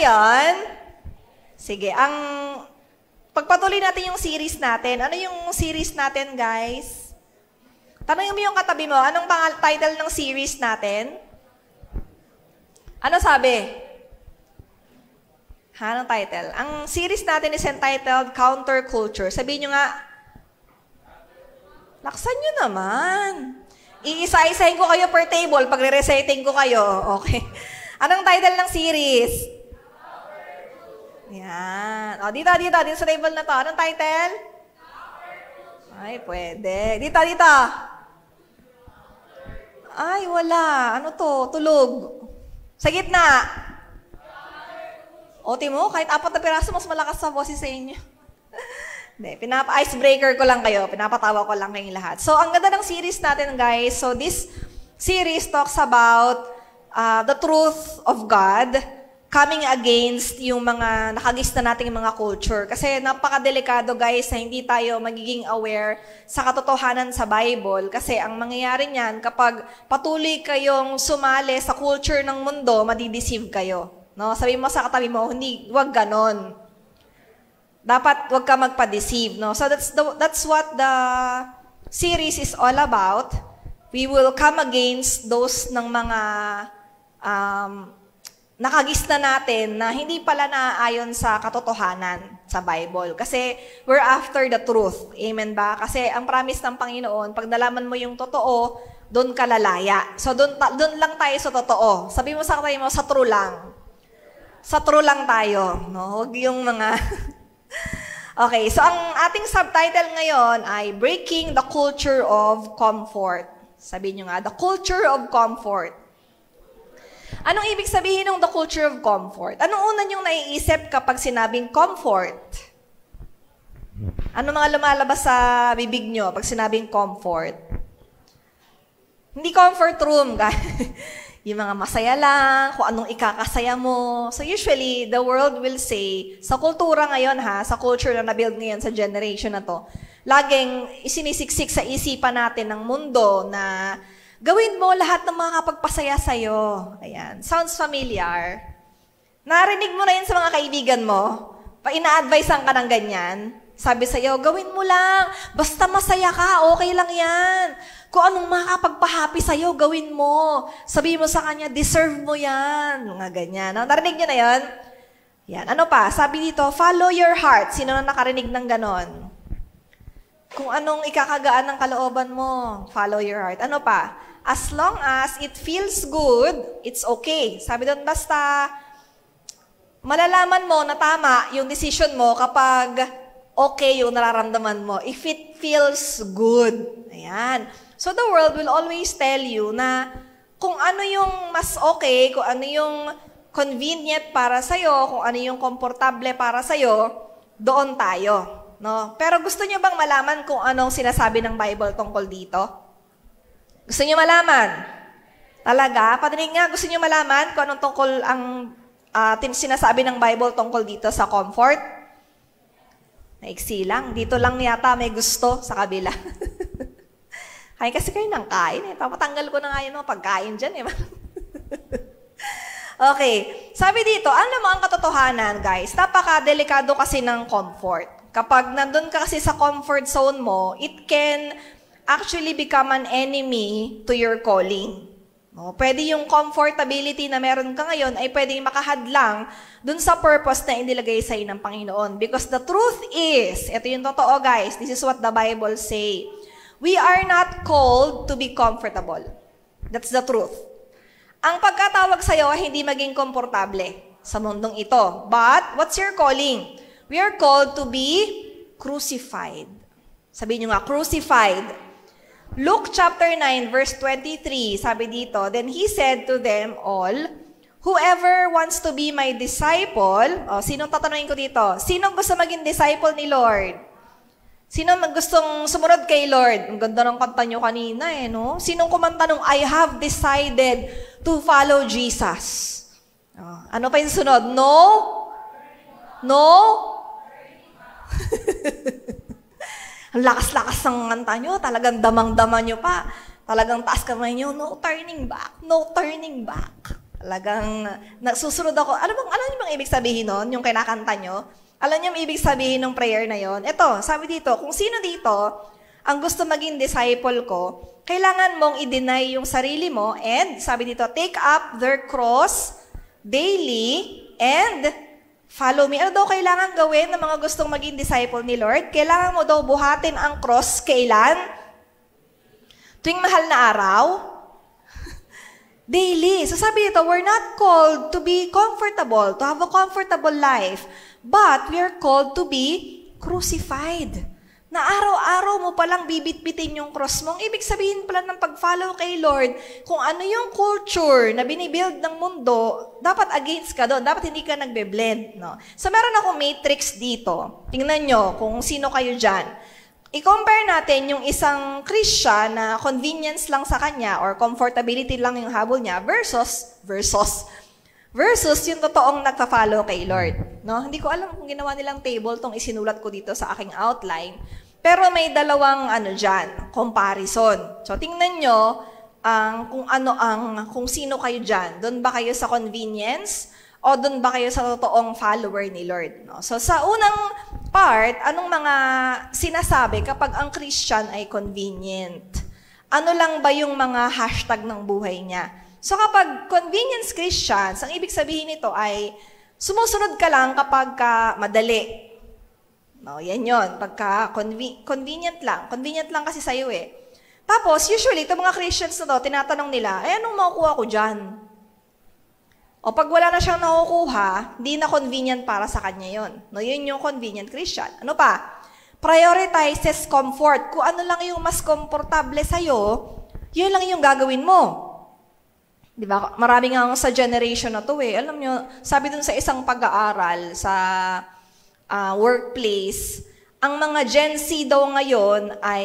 ngayon, sige, pagpatuloy natin yung series natin. Ano yung series natin, guys? Tanongin mo yung katabi mo, anong title ng series natin? Ano sabi? Anong title? Ang series natin is entitled Counterculture. Sabihin nyo nga, laksan nyo naman. Iisa-isahin ko kayo per table pag re-reciting ko kayo. Okay. Anong title ng series? Yan. O, dito sa table na to. Anong title? Ay, pwede. Dito. Ay, wala. Ano to? Tulog. Sa gitna. O, timo, kahit 4 na piraso, mas malakas sa boses sa inyo. Hindi, icebreaker ko lang kayo. Pinapatawa ko lang kayong lahat. So, ang ganda ng series natin, guys. So, this series talks about the truth of God coming against yung mga nakagista nating mga culture. Kasi napakadelikado, guys, na hindi tayo magiging aware sa katotohanan sa Bible. Kasi ang mangyayari niyan, kapag patuloy kayong sumali sa culture ng mundo, madideceive kayo. No? Sabi mo sa katabi mo, wag ganon. Dapat wag ka magpa-deceive. No? So that's what the series is all about. We will come against those ng mga nakagista natin na hindi pala naaayon sa katotohanan sa Bible. Kasi we're after the truth. Amen ba? Kasi ang promise ng Panginoon, pag nalaman mo yung totoo, doon ka lalaya. So doon lang tayo sa totoo. Sabi mo sa katabi mo, sa true lang. Sa true lang tayo. No? Huwag yung mga... Okay, so ang ating subtitle ngayon ay Breaking the Culture of Comfort. Sabi nyo nga, the culture of comfort. Anong ibig sabihin ng the culture of comfort? Anong una nyong naiisip kapag sinabing comfort? Ano mga lumalabas sa bibig nyo pag sinabing comfort? Hindi comfort room, yung mga masaya lang, kung anong ikakasaya mo. So usually, the world will say, sa kultura ngayon sa culture na nabuild ngayon sa generation na to, laging isinisiksik sa isipan natin ng mundo na gawin mo lahat ng mga kapagpasaya sa'yo. Ayan. Sounds familiar. Narinig mo na yun sa mga kaibigan mo? Ina-advisean ka ng ganyan? Sabi sa'yo, gawin mo lang. Basta masaya ka, okay lang yan. Kung anong makakapagpa-happy sa'yo, gawin mo. Sabi mo sa kanya, deserve mo yan. Mga ganyan. No? Narinig nyo na yun? Yan. Ano pa? Sabi dito, follow your heart. Sino na nakarinig ng ganon? Kung anong ikakagaan ng kalooban mo, follow your heart. Ano pa? As long as it feels good, it's okay. Sabi doon, basta malalaman mo na tama yung decision mo kapag okay yung nararamdaman mo. If it feels good. Ayan. So the world will always tell you na kung ano yung mas okay, kung ano yung convenient para sa'yo, kung ano yung komportable para sa'yo, doon tayo. No? Pero gusto niyo bang malaman kung anong sinasabi ng Bible tungkol dito? Gusto niyo malaman? Talaga? Padinig nga, gusto niyo malaman kung anong tungkol ang sinasabi ng Bible tungkol dito sa comfort? Naiksi lang. Dito lang yata may gusto sa kabila. Kain kasi kayo ng kain. Papatanggal ko na nga yung mga pagkain dyan. Okay. Sabi dito, alam mo ang katotohanan, guys, napaka-delikado kasi ng comfort. Kapag nandun ka kasi sa comfort zone mo, it can actually become an enemy to your calling. No? Pwede yung comfortability na meron ka ngayon ay pwedeng makahadlang dun sa purpose na inilagay sa'yo ng Panginoon. Because the truth is, ito yung totoo, guys, this is what the Bible say. We are not called to be comfortable. That's the truth. Ang pagkatawag sa'yo ay hindi maging komportable sa mundong ito. But, what's your calling? We are called to be crucified. Sabihin nyo nga, crucified. Luke chapter 9, verse 23, sabi dito, then he said to them all, whoever wants to be my disciple, sinong tatanungin ko dito? Sinong gusto maging disciple ni Lord? Sinong gustong sumunod kay Lord? Ang ganda ng kanta nyo kanina no? Sinong kumanta nung, I have decided to follow Jesus? Ano pa yung sunod? No? No? Ang lakas-lakas ng kanta nyo, talagang damang-dama nyo pa. Talagang taas kamay nyo, no turning back, no turning back. Talagang nagsusunod ako. Alam niyo bang ibig sabihin nun, yung kinakanta nyo? Alam niyo yung ibig sabihin ng prayer na yon? Ito, sabi dito, kung sino dito ang gusto maging disciple ko, kailangan mong i-deny yung sarili mo and, sabi dito, take up their cross daily and follow me. Ano daw kailangan gawin ng mga gustong maging disciple ni Lord? Kailangan mo daw buhatin ang cross kailan? Tuwing mahal na araw? Daily. So sabi dito, we're not called to be comfortable, to have a comfortable life, but we are called to be crucified. Na araw-araw mo palang bibit-bitin yung cross mo. Ang ibig sabihin pala ng pag-follow kay Lord, kung ano yung culture na binibuild ng mundo, dapat against ka doon. Dapat hindi ka nagbe-blend. No? So meron akong matrix dito. Tingnan nyo kung sino kayo dyan. I-compare natin yung isang Christian na convenience lang sa kanya or comfortability lang yung habol niya versus yung totoong nagpa-follow kay Lord. No? Hindi ko alam kung ginawa nilang table tong isinulat ko dito sa aking outline. Pero may dalawang comparison. So tingnan nyo kung sino kayo dyan. Doon ba kayo sa convenience o doon ba kayo sa totoong follower ni Lord? No? So sa unang part, anong mga sinasabi kapag ang Christian ay convenient? Ano lang ba yung mga hashtag ng buhay niya? So kapag convenience Christians, ang ibig sabihin nito ay sumusunod ka lang kapag madali. No, yan yon. Pagka convenient lang. Convenient lang kasi sa'yo eh. Tapos, usually, itong mga Christians na to, tinatanong nila, anong makukuha ko dyan? O pag wala na siyang nakukuha, di na convenient para sa kanya yon. No, yun yung convenient Christian. Ano pa? Prioritizes comfort. Kung ano lang yung mas komportable sa'yo, yun lang yung gagawin mo. Di ba? Marami nga sa generation na to eh. Alam nyo, sabi dun sa isang pag-aaral sa workplace, ang mga Gen Z daw ngayon ay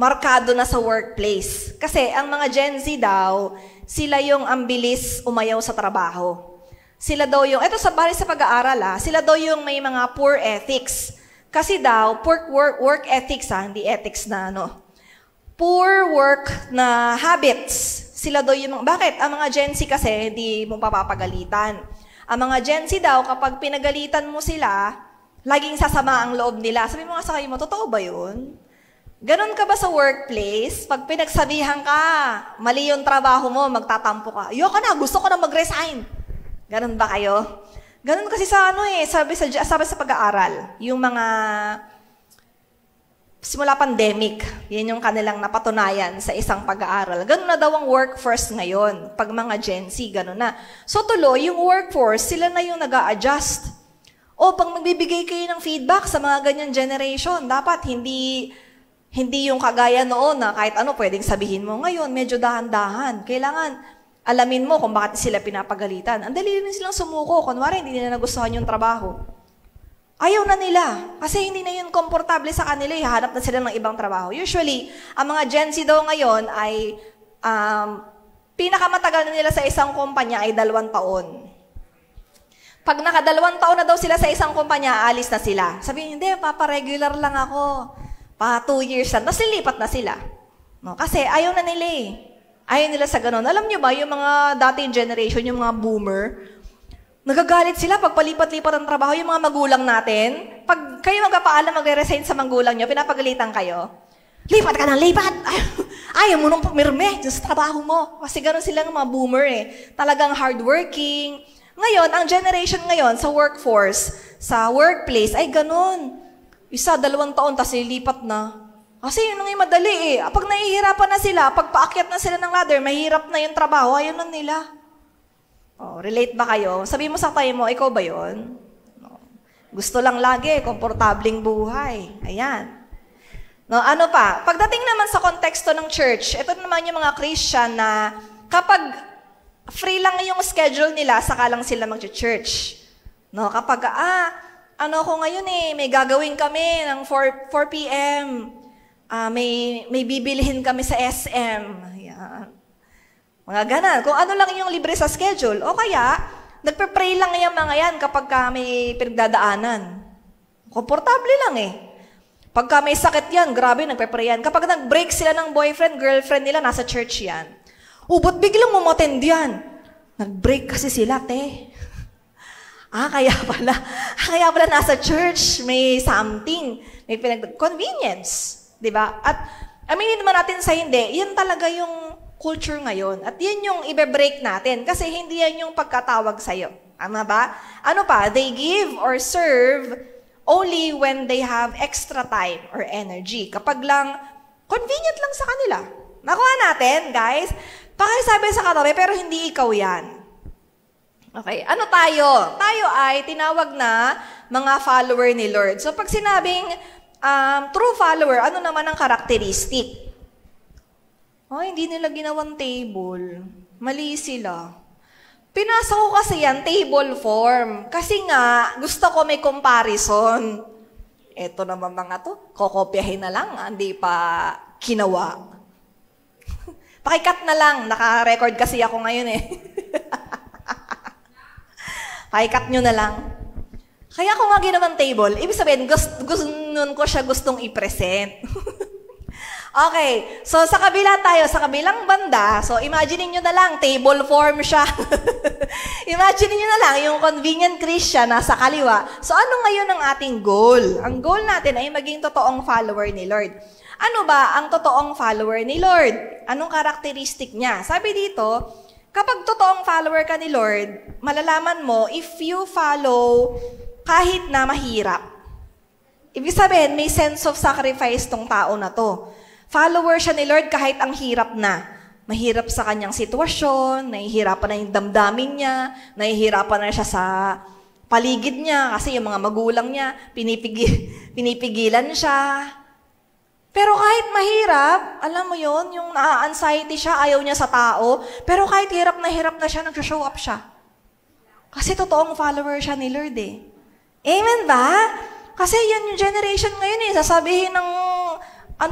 markado na sa workplace. Kasi ang mga Gen Z daw, sila yung ang bilis umayaw sa trabaho. Sila daw yung, eto sa bali sa pag-aaral sila daw yung may mga poor ethics. Kasi daw, poor work ethics hindi ethics na poor work na habits. Sila daw yung, bakit? Ang mga Gen Z kasi, hindi mo papapagalitan. Ang mga Gen Z daw, kapag pinagalitan mo sila, laging sasama ang loob nila. Sabi mo nga sa kayo mo, totoo ba yun? Ganon ka ba sa workplace? Pag pinagsabihan ka, mali yung trabaho mo, magtatampo ka. Ayoko na, gusto ko na mag-resign. Ganon ba kayo? Ganon kasi sa sabi sa pag-aaral, yung mga simula pandemic, yan yung kanilang napatunayan sa isang pag-aaral. Ganon na daw ang workforce ngayon. Pag mga Gen Z, ganon na. So tuloy, yung workforce, sila na yung nag-a-adjust. O pag magbibigay kayo ng feedback sa mga ganyan generation, dapat hindi yung kagaya noon na kahit ano pwedeng sabihin mo. Ngayon, medyo dahan-dahan. Kailangan alamin mo kung bakit sila pinapagalitan. Ang dali rin silang sumuko. Kunwari, hindi nila nagustuhan yung trabaho. Ayaw na nila. Kasi hindi na yun komportable sa kanila. Hahanap na sila ng ibang trabaho. Usually, ang mga Gen Z daw ngayon ay pinakamatagal na nila sa isang kumpanya ay 2 taon. Pag naka 2 taon na daw sila sa isang kumpanya, aalis na sila. Sabihin, hindi, papa-regular lang ako. Pa 2 years na. Tapos lilipat na sila. No? Kasi ayaw na nila eh. Ayaw nila sa ganun. Alam nyo ba, yung mga dating generation, yung mga boomer, nagagalit sila pag palipat-lipat ang trabaho, yung mga magulang natin. Pag kayo magpapaalam, magre-resign sa magulang nyo, pinapagalitan kayo. Lipat ka na, lipat! Ayaw mo nung pumirme sa trabaho mo. Kasi ganun sila ng mga boomer eh. Talagang hardworking. Ngayon, ang generation ngayon sa workforce, sa workplace, ay ganun. 1, 2 taon, tas lilipat na. Kasi yun ang madali eh. Pag nahihirapan na sila, pag paakyat na sila ng ladder, mahirap na yung trabaho, ayaw na nila. Oh, relate ba kayo? Sabi mo sa tayo mo, ikaw ba yun? No. Gusto lang lagi, komportabling buhay. Ayan. No, ano pa? Pagdating naman sa konteksto ng church, ito naman yung mga Christian na kapag free lang yung schedule nila, saka lang sila mag-church. No, kapag, ko ngayon may gagawin kami ng 4 p.m. May bibilihin kami sa SM. Ayan. Mga ganan. Kung ano lang yung libre sa schedule. O kaya, nagpe-pray lang yung mga yan kapag may pinagdadaanan. Komportable lang eh. Pagka may sakit yan, grabe, nagpe-pray yan. Kapag nag-break sila ng boyfriend, girlfriend nila, nasa church yan. Ba't biglang umattend yan? Nag-break kasi sila, te. Kaya pala nasa church, may something, may convenience. Diba? At aminin naman natin sa hindi, yan talaga yung culture ngayon. At yan yung ibe-break natin kasi hindi yan yung pagkatawag sa'yo. Tama ba? Ano pa? They give or serve only when they have extra time or energy. Kapag lang, convenient lang sa kanila. Nakuha natin, guys? Pakisabi sa katabi, pero hindi ikaw yan. Okay, ano tayo? Tayo ay tinawag na mga follower ni Lord. So pag sinabing true follower, ano naman ang karakteristik? Hindi nila ginawang table. Mali sila. Pinasa ko kasi yan, table form. Kasi nga, gusto ko may comparison. Eto naman mga to, kokopyahin na lang, hindi pa kinawa. Pakikat na lang, naka-record kasi ako ngayon eh. Pakikat nyo na lang. Kaya ako nga ginawang table, ibig sabihin, nun ko siya gustong i-present. Okay, so sa kabila tayo, sa kabilang banda, so imagine nyo na lang, table form siya. Imagine nyo na lang, yung convenient Christian nasa kaliwa. So ano ngayon ang ating goal? Ang goal natin ay maging totoong follower ni Lord. Ano ba ang totoong follower ni Lord? Anong karakteristik niya? Sabi dito, kapag totoong follower ka ni Lord, malalaman mo if you follow kahit na mahirap. Ibig sabihin, may sense of sacrifice tong tao na to. Follower siya ni Lord kahit ang hirap na. Mahirap sa kanyang sitwasyon, nahihirapan na yung damdamin niya, nahihirapan na siya sa paligid niya kasi yung mga magulang niya, pinipigilan siya. Pero kahit mahirap, alam mo yon, yung na-anxiety siya, ayaw niya sa tao, pero kahit hirap na siya, nag-show up siya. Kasi totoong follower siya ni Lord eh. Amen ba? Kasi yan yung generation ngayon eh, sasabihin ng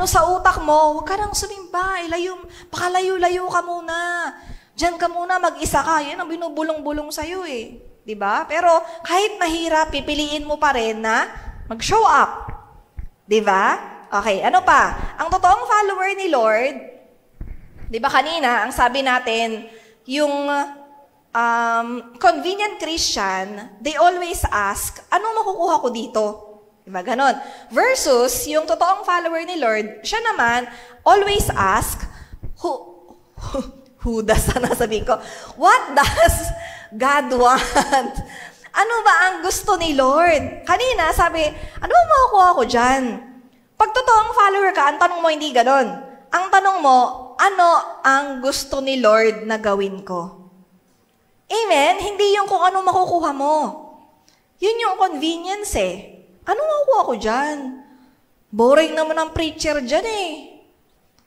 sa utak mo, huwag ka nang sumimba, pakalayo-layo ka muna. Diyan ka muna, mag-isa ka. Yan ang binubulong-bulong sa'yo eh. Diba? Pero kahit mahirap, pipiliin mo pa rin na mag-show up. Diba? Okay, ano pa? Ang totoong follower ni Lord, diba kanina, ang sabi natin, yung convenient Christian, they always ask, anong makukuha ko dito? Diba ganon? Versus, yung totoong follower ni Lord, siya naman, always ask, who does, sabihin ko, what does God want? Ano ba ang gusto ni Lord? Kanina, sabi, ano ba makukuha ko dyan? Pag totoong follower ka, ang tanong mo hindi ganon. Ang tanong mo, ano ang gusto ni Lord na gawin ko? Amen? Hindi yung kung ano makukuha mo. Yun yung convenience eh. Ano makukuha ko dyan? Boring naman ang preacher dyan eh.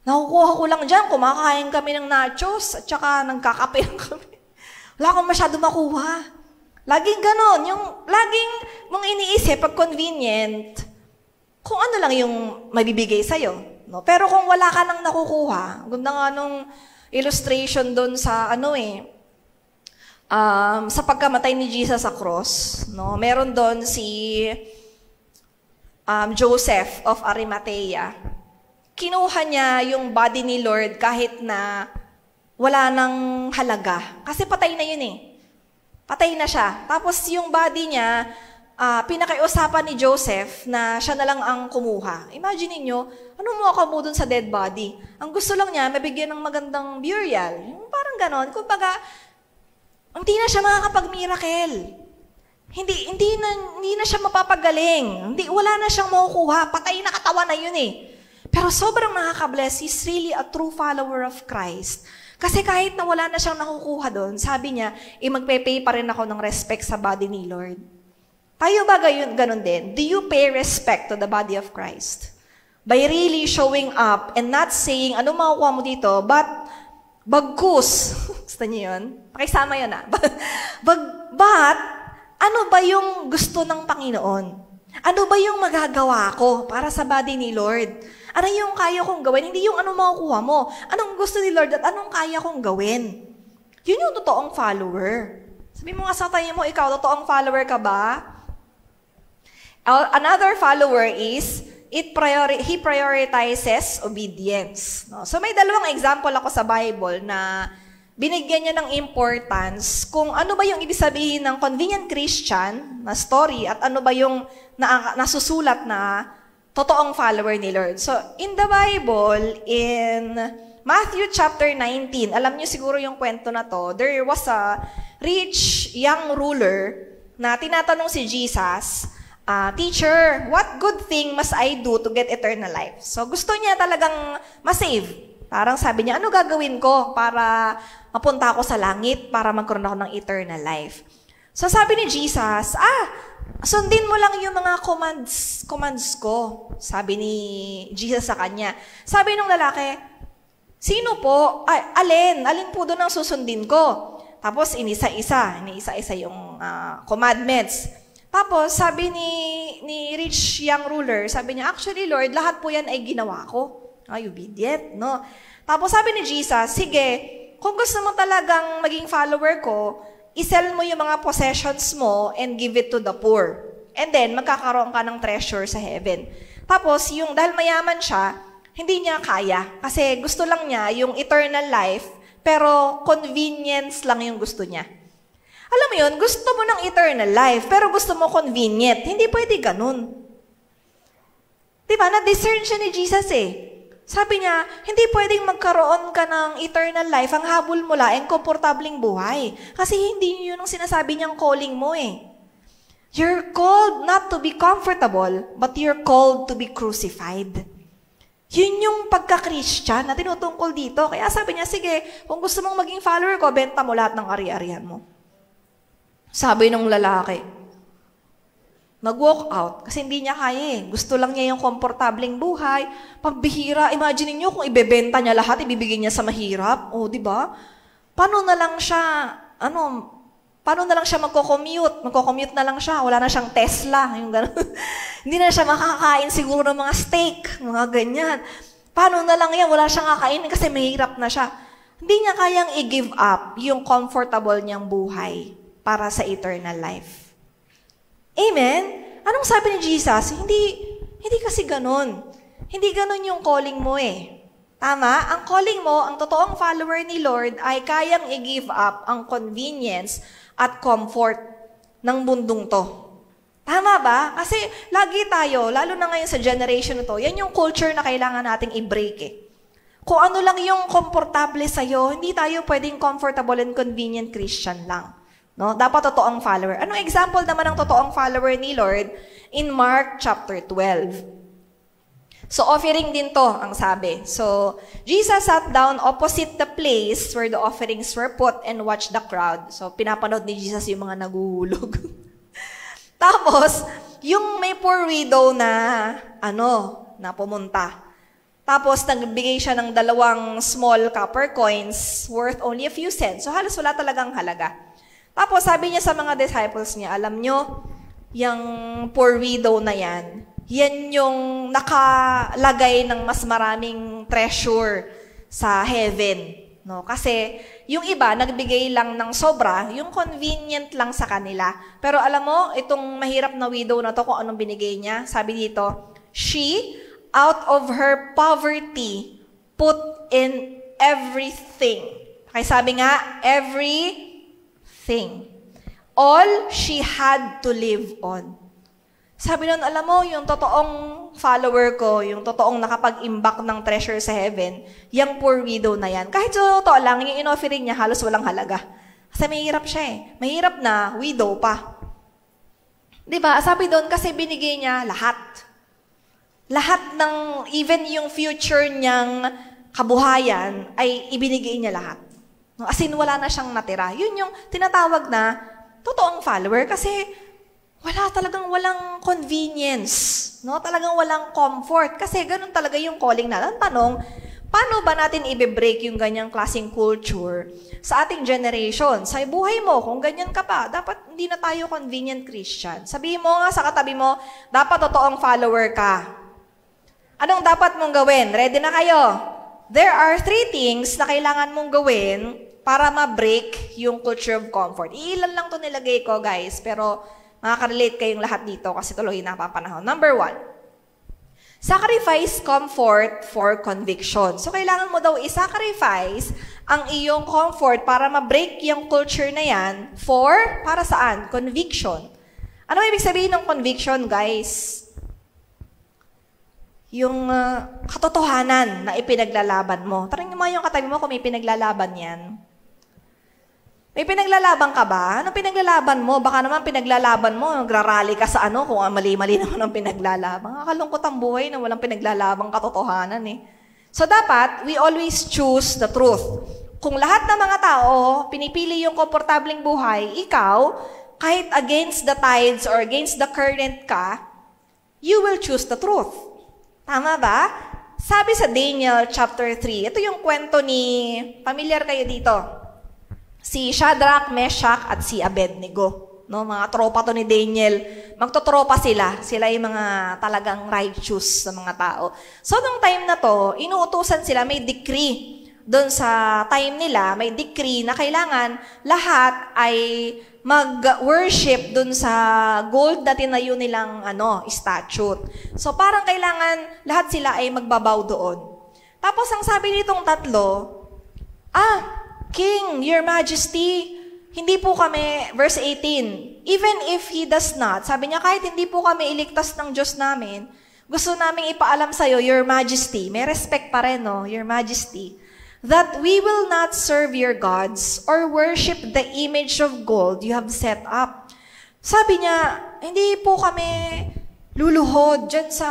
Nakukuha ko lang dyan, kumakain kami ng nachos at saka nagkakape lang kami. Wala akong masyado makuha. Laging ganon, yung laging mong iniisip pag convenient, kung ano lang yung mabibigay sa'yo. No? Pero kung wala ka nang nakukuha, ganda nga nung illustration doon sa sa pagkamatay ni Jesus sa cross, no? Meron doon si Joseph of Arimathea. Kinuha niya yung body ni Lord kahit na wala nang halaga. Kasi patay na yun eh. Patay na siya. Tapos yung body niya, pinakiusapan ni Joseph na siya na lang ang kumuha. Imagine niyo, ano mo mo dun sa dead body? Ang gusto lang niya, mabigyan ng magandang burial. Yung parang ganon. Kumbaga, hindi na siya makakapag-miracle. Hindi na siya mapapagaling. Wala na siyang makukuha. Patay na katawan na yun eh. Pero sobrang nakaka-bless. He's really a true follower of Christ. Kasi kahit na wala na siyang nakukuha doon, sabi niya, magpe-pay pa rin ako ng respect sa body ni Lord. Tayo ba ganun din? Do you pay respect to the body of Christ? By really showing up and not saying, ano makukuha mo dito, but bagkus. Gusto niyo yun? Pakisama yun but, ano ba yung gusto ng Panginoon? Ano ba yung magagawa ko para sa body ni Lord? Ano yung kaya kong gawin? Hindi yung ano makukuha mo. Anong gusto ni Lord at anong kaya kong gawin? Yun yung totoong follower. Sabi mo nga sa tayo mo, ikaw, totoong follower ka ba? Another follower is, He prioritizes obedience. No? So may dalawang example ako sa Bible na binigyan niya ng importance kung ano ba yung ibig sabihin ng convenient Christian na story at ano ba yung nasusulat na totoong follower ni Lord. So in the Bible, in Matthew chapter 19, alam niyo siguro yung kwento na to, there was a rich young ruler na tinatanong si Jesus, Teacher, what good thing must I do to get eternal life? So gusto niya talagang ma-save. Parang sabi niya, ano gagawin ko para mapunta ako sa langit, para magkaroon ako ng eternal life? So sabi ni Jesus, sundin mo lang yung mga commands ko. Sabi ni Jesus sa kanya. Sabi nung lalaki, sino po? Alin po doon ang susundin ko? Tapos inisa-isa yung commandments. Tapos sabi ni rich young ruler, sabi niya, actually Lord, lahat po yan ay ginawa ko. Ay, obedient, no? Tapos sabi ni Jesus, sige, kung gusto mo talagang maging follower ko, isell mo yung mga possessions mo and give it to the poor. And then, magkakaroon ka ng treasure sa heaven. Tapos, dahil mayaman siya, hindi niya kaya. Kasi gusto lang niya yung eternal life, pero convenience lang yung gusto niya. Alam mo yun, gusto mo ng eternal life, pero gusto mo convenient. Hindi pwede ganun. Diba? Na-discern siya ni Jesus eh. Sabi niya, hindi pwedeng magkaroon ka ng eternal life, ang habol mo lang, komportabling buhay. Kasi hindi yun ang sinasabi niyang calling mo eh. You're called not to be comfortable, but you're called to be crucified. Yun yung pagka-Christian na tinutungkol dito. Kaya sabi niya, sige, kung gusto mong maging follower ko, benta mo lahat ng ari-arian mo. Sabi nung lalaki, nag-walk out kasi hindi niya kaya eh. Gusto lang niya yung komportableng buhay. Pambihira, imagine niyo kung ibebenta niya lahat, ibibigay niya sa mahirap. O, di ba? Paano na lang siya magko-commute? Magko-commute na lang siya, wala na siyang Tesla, yung gano'n. Hindi na siya makakain siguro ng mga steak, mga ganyan. Paano na lang yan? Wala siyang kakainin kasi mahirap na siya. Hindi niya kayang i-give up yung comfortable niyang buhay para sa eternal life. Amen? Anong sabi ni Jesus? Hindi kasi ganun. Hindi ganun yung calling mo eh. Tama? Ang calling mo, ang totoong follower ni Lord ay kayang i-give up ang convenience at comfort ng mundong to. Tama ba? Kasi lagi tayo, lalo na ngayon sa generation na to, yan yung culture na kailangan nating i-break eh. Kung ano lang yung komportable sa'yo, hindi tayo pwedeng comfortable and convenient Christian lang. No? Dapat totoong follower. Anong example naman ng totoong follower ni Lord? In Mark chapter 12. So, offering din to, ang sabi. So, Jesus sat down opposite the place where the offerings were put and watched the crowd. So, pinapanood ni Jesus yung mga naguhulog. Tapos, yung may poor widow na pumunta. Tapos, nagbigay siya ng 2 small copper coins worth only a few cents. So, halos wala talagang halaga. Tapos sabi niya sa mga disciples niya, alam nyo, yung poor widow na yan yung nakalagay ng mas maraming treasure sa heaven. No? Kasi yung iba, nagbigay lang ng sobra, yung convenient lang sa kanila. Pero alam mo, itong mahirap na widow na to, kung anong binigay niya, sabi dito, she, out of her poverty, put in everything. Kaya sabi nga, everything. All she had to live on. Sabi nun, alam mo, yung totoong follower ko, yung totoong nakapag-imbak ng treasure sa heaven, yung poor widow na yan. Kahit sa totoo lang, yung in-offering niya halos walang halaga. Kasi mahirap siya eh. Mahirap na, widow pa. Diba? Sabi doon, kasi binigay niya lahat. Lahat ng, even yung future niyang kabuhayan, ay ibinigay niya lahat. As in, wala na siyang natira. Yun yung tinatawag na totoong follower kasi walang convenience. No? Talagang walang comfort. Kasi ganun talaga yung calling na. Ang tanong, paano ba natin i-break yung ganyang klaseng culture sa ating generation? Sa buhay mo, kung ganyan ka pa, dapat hindi na tayo convenient Christian. Sabihin mo nga sa katabi mo, dapat totoong follower ka. Anong dapat mong gawin? Ready na kayo? There are 3 things na kailangan mong gawin para ma-break yung culture of comfort. Iilan lang to nilagay ko, guys, pero makaka-relate kayong lahat dito kasi tuloy napapanahon. Number 1, Sacrifice comfort for conviction. So, kailangan mo daw i-sacrifice ang iyong comfort para ma-break yung culture na yan para saan? Conviction. Ano ibig sabihin ng conviction, guys? Yung katotohanan na ipinaglalaban mo. Tanungin mo yung katabi mo kung may pinaglalaban yan. May pinaglalaban ka ba? Anong pinaglalaban mo? Baka naman pinaglalaban mo, nagrarally ka sa kung mali-mali naman ang pinaglalaban. Kakalungkot ang buhay na walang pinaglalabang katotohanan eh. So dapat, we always choose the truth. Kung lahat ng mga tao, pinipili yung komportableng buhay, ikaw, kahit against the tides or against the current ka, you will choose the truth. Tama ba? Sabi sa Daniel chapter 3, ito yung kwento ni, familiar kayo dito, si Shadrach, Meshach, at si Abednego. No, mga tropa to ni Daniel. Magtotropa sila. Sila yung mga talagang righteous sa mga tao. So, nung time na to, inuutusan sila, may decree. Doon sa time nila, may decree na kailangan lahat ay mag-worship doon sa gold na tinayo nilang statute. So, parang kailangan lahat sila ay magbabaw doon. Tapos, ang sabi nitong tatlo, King, Your Majesty, hindi po kami, verse 18, even if He does not, sabi niya, kahit hindi po kami iligtas ng Diyos namin, gusto namin ipaalam sa'yo, Your Majesty, may respect pa rin, no, Your Majesty, that we will not serve your gods or worship the image of gold you have set up. Sabi niya, hindi po kami luluhod dyan sa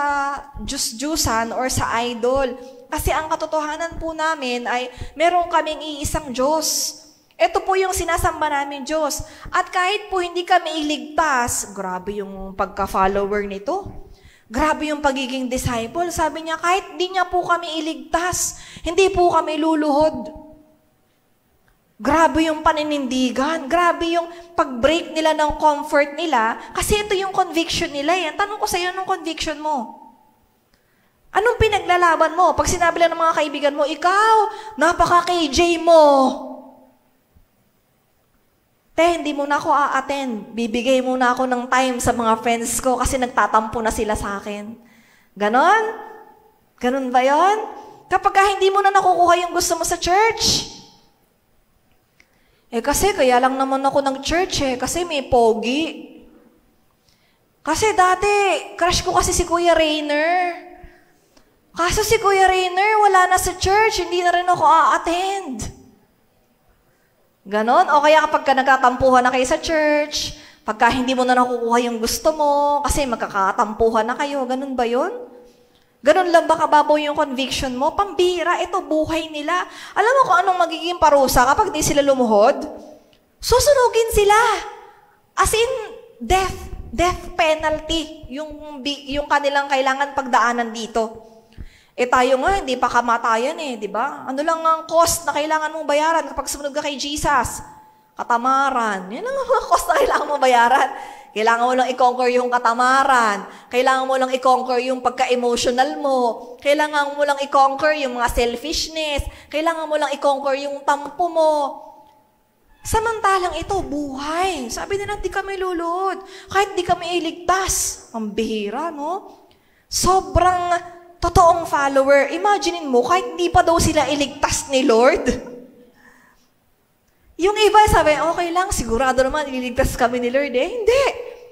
Diyos-Diyusan or sa idol. Kasi ang katotohanan po namin ay meron kaming iisang Diyos. Ito po yung sinasamba namin Diyos. At kahit po hindi kami iligtas, grabe yung pagka-follower nito. Grabe yung pagiging disciple. Sabi niya, kahit hindi niya po kami iligtas, hindi po kami luluhod. Grabe yung paninindigan. Grabe yung pag-break nila ng comfort nila. Kasi ito yung conviction nila. Yan. Tanong ko sa iyo, anong conviction mo? Anong pinaglalaban mo? Pag sinabi lang ng mga kaibigan mo, ikaw, napaka-KJ mo. Hindi mo na ako a-attend. Bibigay muna ako ng time sa mga friends ko kasi nagtatampo na sila sa akin. Ganon? Ganon ba yon? Kapag hindi mo na nakukuha yung gusto mo sa church. Kasi kaya lang naman ako ng church kasi may pogi. Kasi dati, crush ko kasi si Kuya Rainer. Kaso si Kuya Rainer, wala na sa church, hindi na rin ako a-attend. Ganon? O kaya kapag nagkatampuhan na kayo sa church, pagka hindi mo na nakukuha yung gusto mo, kasi magkakatampuhan na kayo, ganon ba yun? Ganon lang ba kababaw yung conviction mo? Pambira, ito buhay nila. Alam mo kung anong magiging parusa kapag di sila lumuhod? Susunugin sila. As in, death penalty, yung kanilang kailangan pagdaanan dito. Tayo nga, hindi pa kamatayan di ba? Ano lang ang cost na kailangan mong bayaran kapag sumunod ka kay Jesus? Katamaran. Yan ang mga cost na kailangan mong bayaran. Kailangan mo lang i-conquer yung katamaran. Kailangan mo lang i-conquer yung pagka-emotional mo. Kailangan mo lang i-conquer yung mga selfishness. Kailangan mo lang i-conquer yung tampo mo. Samantalang ito, buhay. Sabi nila, di kami lulod. Kahit di kami iligtas. Ang bihira, no? Sobrang totoong follower. Imaginein mo, kahit hindi pa daw sila iligtas ni Lord. Yung iba, sabi, okay lang, sigurado naman, ililigtas kami ni Lord Hindi.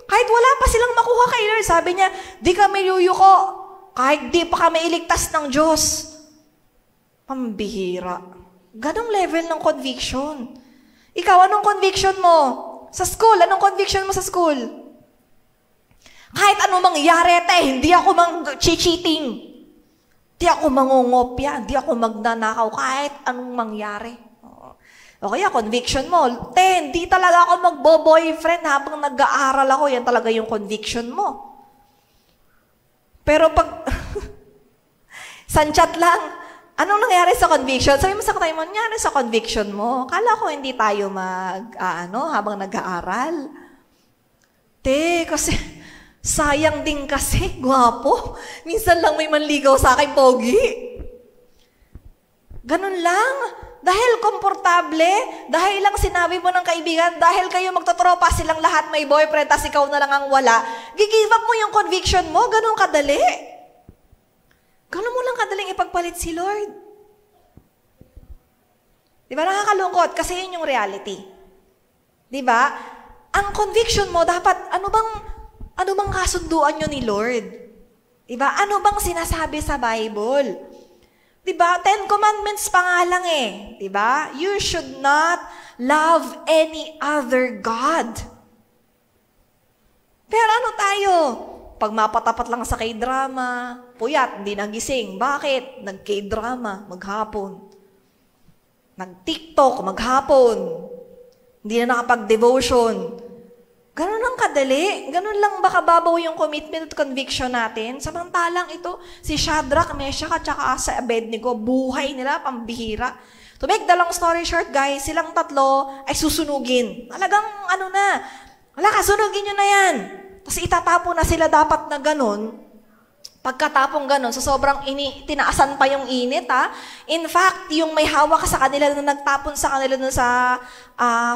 Kahit wala pa silang makuha kay Lord, sabi niya, di kami yuyuko. Kahit di pa kami iligtas ng Diyos. Pambihira. Ganong level ng conviction. Ikaw, anong conviction mo? Sa school, anong conviction mo sa school? Kahit anong mangyari, hindi ako cheating. Di ako mangungopya, di ako magnanakaw, kahit anong mangyari. O kaya, conviction mo, hindi talaga ako magbo-boyfriend habang nag-aaral ako, yan talaga yung conviction mo. Pero pag, sanchat lang, anong nangyari sa conviction? Sabi mo sa katayo mo, nangyari sa conviction mo. Kala ko hindi tayo habang nag-aaral. Kasi, sayang din kasi, gwapo. Minsan lang may manligaw sa akin, pogi. Ganun lang. Dahil komportable, dahil lang sinabi mo ng kaibigan, dahil kayo magtotropa silang lahat may boyfriend, tas ikaw na lang ang wala, gigive up mo yung conviction mo, ganun kadali. Ganun mo lang kadaling ipagpalit si Lord. Di ba? Nakakalungkot kasi yun yung reality. Di ba? Ang conviction mo, dapat, ano bang kasunduan nyo ni Lord? Di ba? Ano bang sinasabi sa Bible? Di ba? 10 Commandments pa nga lang eh. Di ba? You should not love any other God. Pero ano tayo? Pag mapatapat lang sa K-drama, puyat, hindi nagising. Bakit? Nag-K-drama, maghapon. Nag-TikTok, maghapon. Hindi na nakapag-devotion. Ganun lang kadali. Ganun lang baka babaw yung commitment at conviction natin. Samantalang ito, si Shadrach, Meshach, at saka sa Abednego, buhay nila, pambihira. To make the long story short, guys, silang tatlo ay susunugin. Talagang wala ka, sunugin nyo na yan. Tapos itatapo na sila dapat na ganun. Pagkatapong ganun, so sobrang tinaasan pa yung init, ha? In fact, yung may hawak sa kanila na nagtapon sa kanila dun sa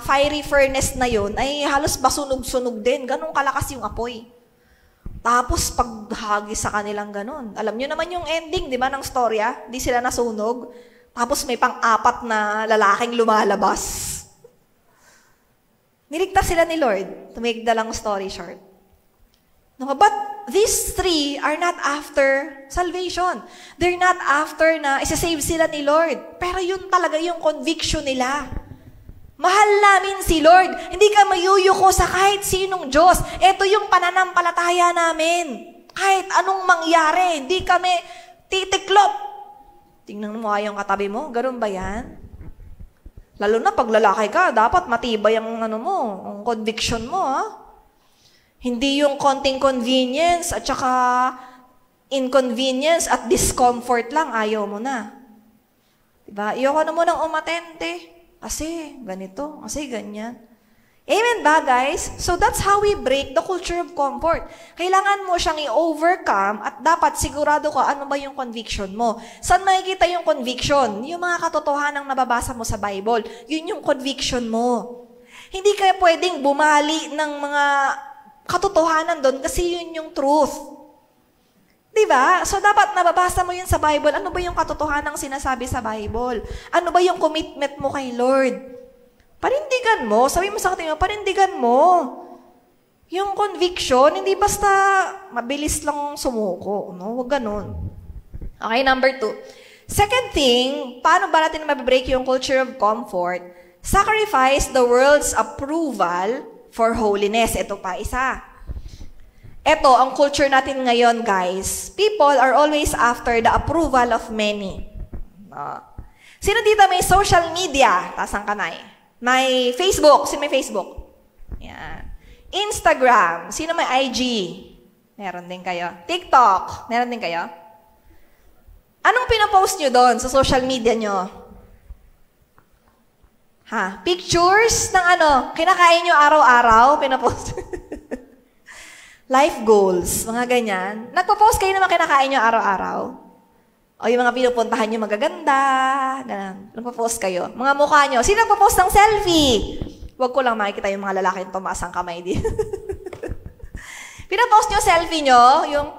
fiery furnace na yun, ay halos basunog-sunog din. Ganun kalakas yung apoy. Tapos, paghagi sa kanilang ganun. Alam nyo naman yung ending, di ba, ng storya? Di sila nasunog. Tapos may pang-apat na lalaking lumalabas. Niligtas sila ni Lord, to make the long story short. No, but these three are not after salvation. They're not after na isa-save sila ni Lord. Pero yun talaga yung conviction nila. Mahal namin si Lord. Hindi ka mayuyuko sa kahit sinong Diyos. Ito yung pananampalataya namin. Kahit anong mangyari, hindi kami titiklop. Tingnan mo yung katabi mo. Ganun ba yan? Lalo na pag lalaki ka, dapat matibay ang ang conviction mo, ha? Hindi yung konting convenience at saka inconvenience at discomfort lang, ayaw mo na. Diba? Iyoko na mo nang umatente. Kasi ganito, kasi ganyan. Amen ba, guys? So that's how we break the culture of comfort. Kailangan mo siyang i-overcome at dapat sigurado ka ano ba yung conviction mo. Saan makikita yung conviction? Yung mga katotohanang nababasa mo sa Bible. Yun yung conviction mo. Hindi ka pwedeng bumali ng mga katotohanan doon kasi yun yung truth. Diba? So, dapat nababasa mo yun sa Bible. Ano ba yung katotohanang sinasabi sa Bible? Ano ba yung commitment mo kay Lord? Panindigan mo. Sabi mo sa katiwa, panindigan mo. Yung conviction, hindi basta mabilis lang sumuko. No? Huwag ganun. Okay, number 2. Second thing, paano ba natin mabibreak yung culture of comfort? Sacrifice the world's approval for holiness. Ito pa, isa. Ito, ang culture natin ngayon, guys. People are always after the approval of many. Sino dito may social media? Taas ang kamay. May Facebook. Sino may Facebook? Yan. Instagram. Sino may IG? Meron din kayo. TikTok. Meron din kayo? Anong pinapost nyo doon sa social media nyo? Pictures ng kinakain nyo araw-araw, pinapost. Life goals, mga ganyan. Nagpo-post kayo naman kinakain nyo araw-araw? O yung mga pinupuntahan nyo magaganda, ganun. Nagpo-post kayo. Mga mukha nyo. Sino nagpo-post ng selfie? Huwag ko lang makikita yung mga lalaki yung tumaas ang kamay din. Pinapost nyo selfie nyo, yung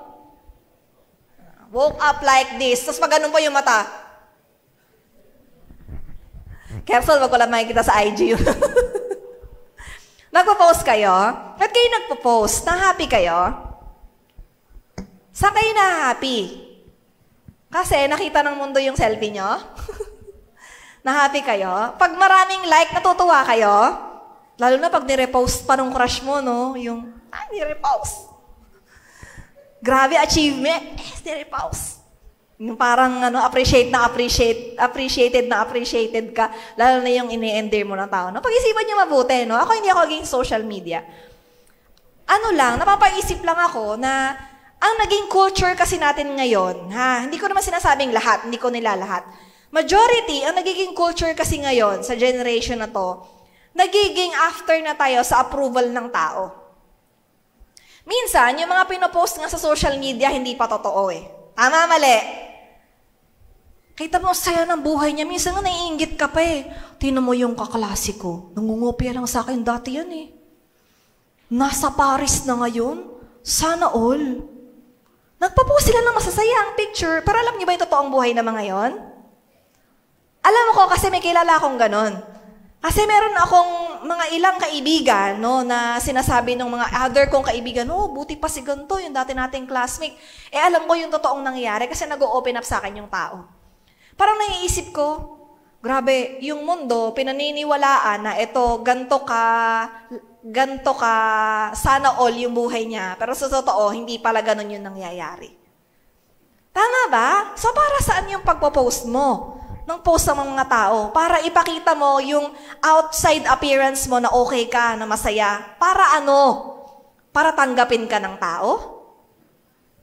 woke up like this, tapos pag ganun po yung mata. Careful, wag ko lang makikita sa IG yun. Nagpo-post kayo? Ba't kayo nagpo-post? Na-happy kayo? Saan kayo na-happy? Kasi nakita ng mundo yung selfie nyo? Na-happy kayo? Pag maraming like, natutuwa kayo? Lalo na pag nirepost pa ng crush mo, no? Yung, nirepost. Grabe achievement. Nirepost. Yung parang appreciated ka, lalo na yung ini-endear mo ng tao. No? Pag-isipan niyo mabuti, no? Ako hindi ako against social media. Napapaisip lang ako na ang naging culture kasi natin ngayon, hindi ko naman sinasabing lahat, hindi ko nila lahat. Majority, ang nagiging culture kasi ngayon sa generation na to, nagiging after na tayo sa approval ng tao. Minsan, yung mga pinopost nga sa social media, hindi pa totoo eh. Tama, mali. Kita mo, saya ng buhay niya. Minsan nga naiinggit ka pa eh. Tingnan mo yung kaklase ko. Nangungopia lang sa akin dati yan eh. Nasa Paris na ngayon. Sana all. Nagpo-post sila ng masasayang picture, pero alam niyo ba yung totoong buhay na mga yon? Alam mo ko, kasi may kilala akong ganon. Kasi meron akong mga ilang kaibigan, no, na sinasabi ng mga other kong kaibigan, buti pa si ganito, yung dati nating classmate. Alam ko yung totoong nangyayari kasi nag-open up sa akin yung tao. Parang naiisip ko, grabe, yung mundo, pinaniniwalaan na ito, ganito ka, sana all yung buhay niya. Pero sa totoo, hindi pala ganun yung nangyayari. Tama ba? So para saan yung pagpo-post mo? Ng post ng mga tao, para ipakita mo yung outside appearance mo na okay ka, na masaya. Para ano? Para tanggapin ka ng tao?